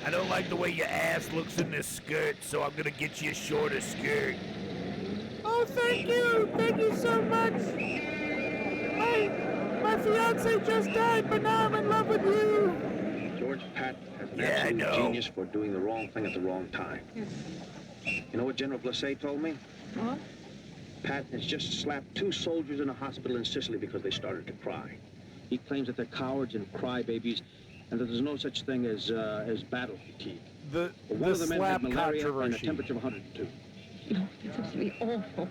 I don't like the way your ass looks in this skirt, so I'm gonna get you a shorter skirt. Oh, thank you! Thank you so much! My fiance just died, but now I'm in love with you! George Patton has an Yeah, I absolute know. genius for doing the wrong thing at the wrong time. You know what General Blessé told me? What? Patton has just slapped 2 soldiers in a hospital in Sicily because they started to cry. He claims that they're cowards and crybabies, and that there's no such thing as battle fatigue. The One of the men had slap malaria and a controversy. temperature of 102. Oh, this must be awful.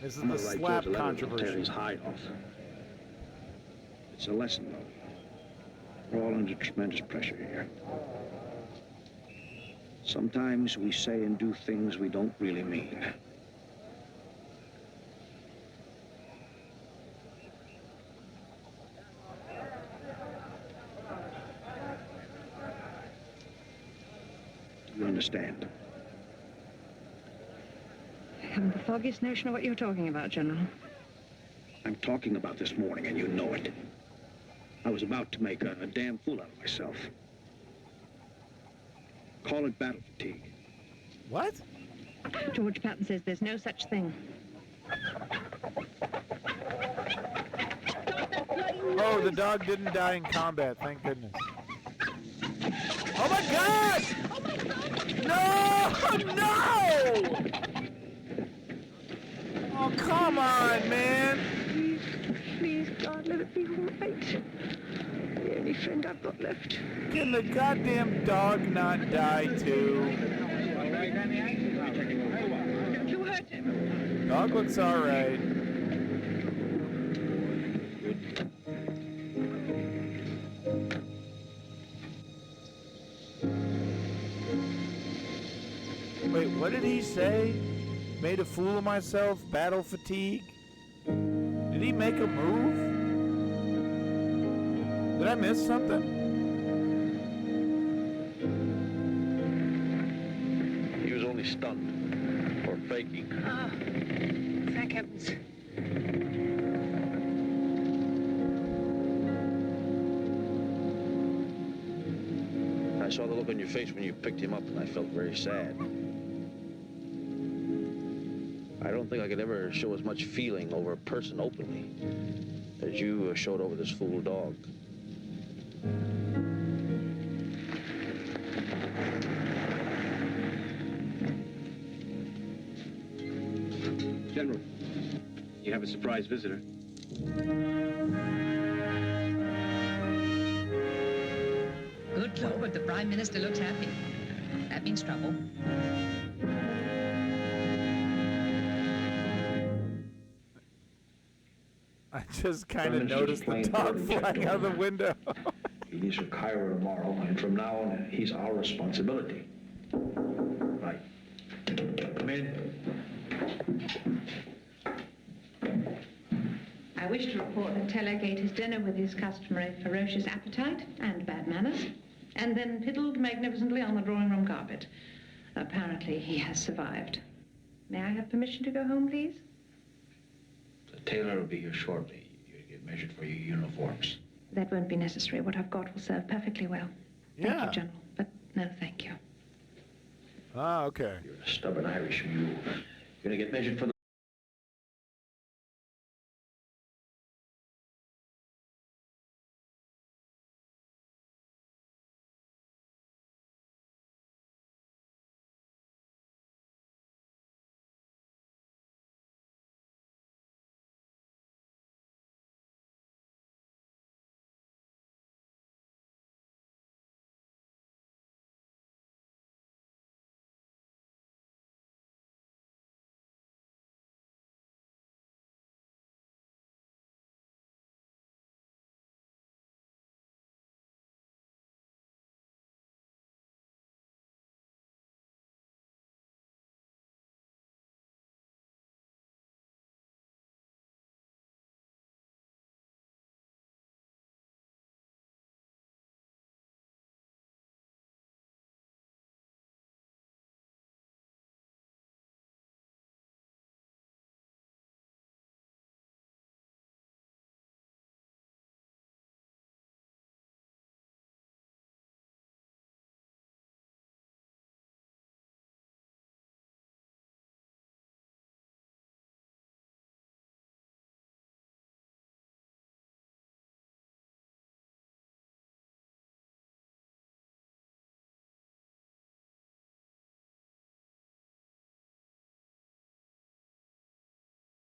This is I'm the gonna write slap George a letter that'll tear controversy. his hide off. It's a lesson, though. We're all under tremendous pressure here. Sometimes we say and do things we don't really mean. You understand? I haven't the foggiest notion of what you're talking about, General. I'm talking about this morning, and you know it. I was about to make a damn fool out of myself. Call it battle fatigue. What? George Patton says there's no such thing. Oh, the dog didn't die in combat, thank goodness. Oh my God! No! No! Oh, come on, man! Please, God, let it be all right. The only friend I've got left. Can the goddamn dog not die too? Don't you hurt him. Dog looks alright. Wait, what did he say? Made a fool of myself? Battle fatigue? Did he make a move? Did I miss something? He was only stunned or faking. Ah, thank heavens. I saw the look on your face when you picked him up, and I felt very sad. I don't think I could ever show as much feeling over a person openly as you showed over this fool dog. General, you have a surprise visitor. Good Lord, the Prime Minister looks happy. That means trouble. I just kind of noticed the dog flying out of the window. He leaves for Cairo tomorrow, and from now on, he's our responsibility. Right. Come in. I wish to report that Teller ate his dinner with his customary ferocious appetite and bad manners, and then piddled magnificently on the drawing room carpet. Apparently, he has survived. May I have permission to go home, please? The tailor will be here shortly. You'll get measured for your uniforms. That won't be necessary. What I've got will serve perfectly well. Thank Yeah. you, General, but no thank you. Ah, okay. You're a stubborn Irish mule. You're gonna get measured for the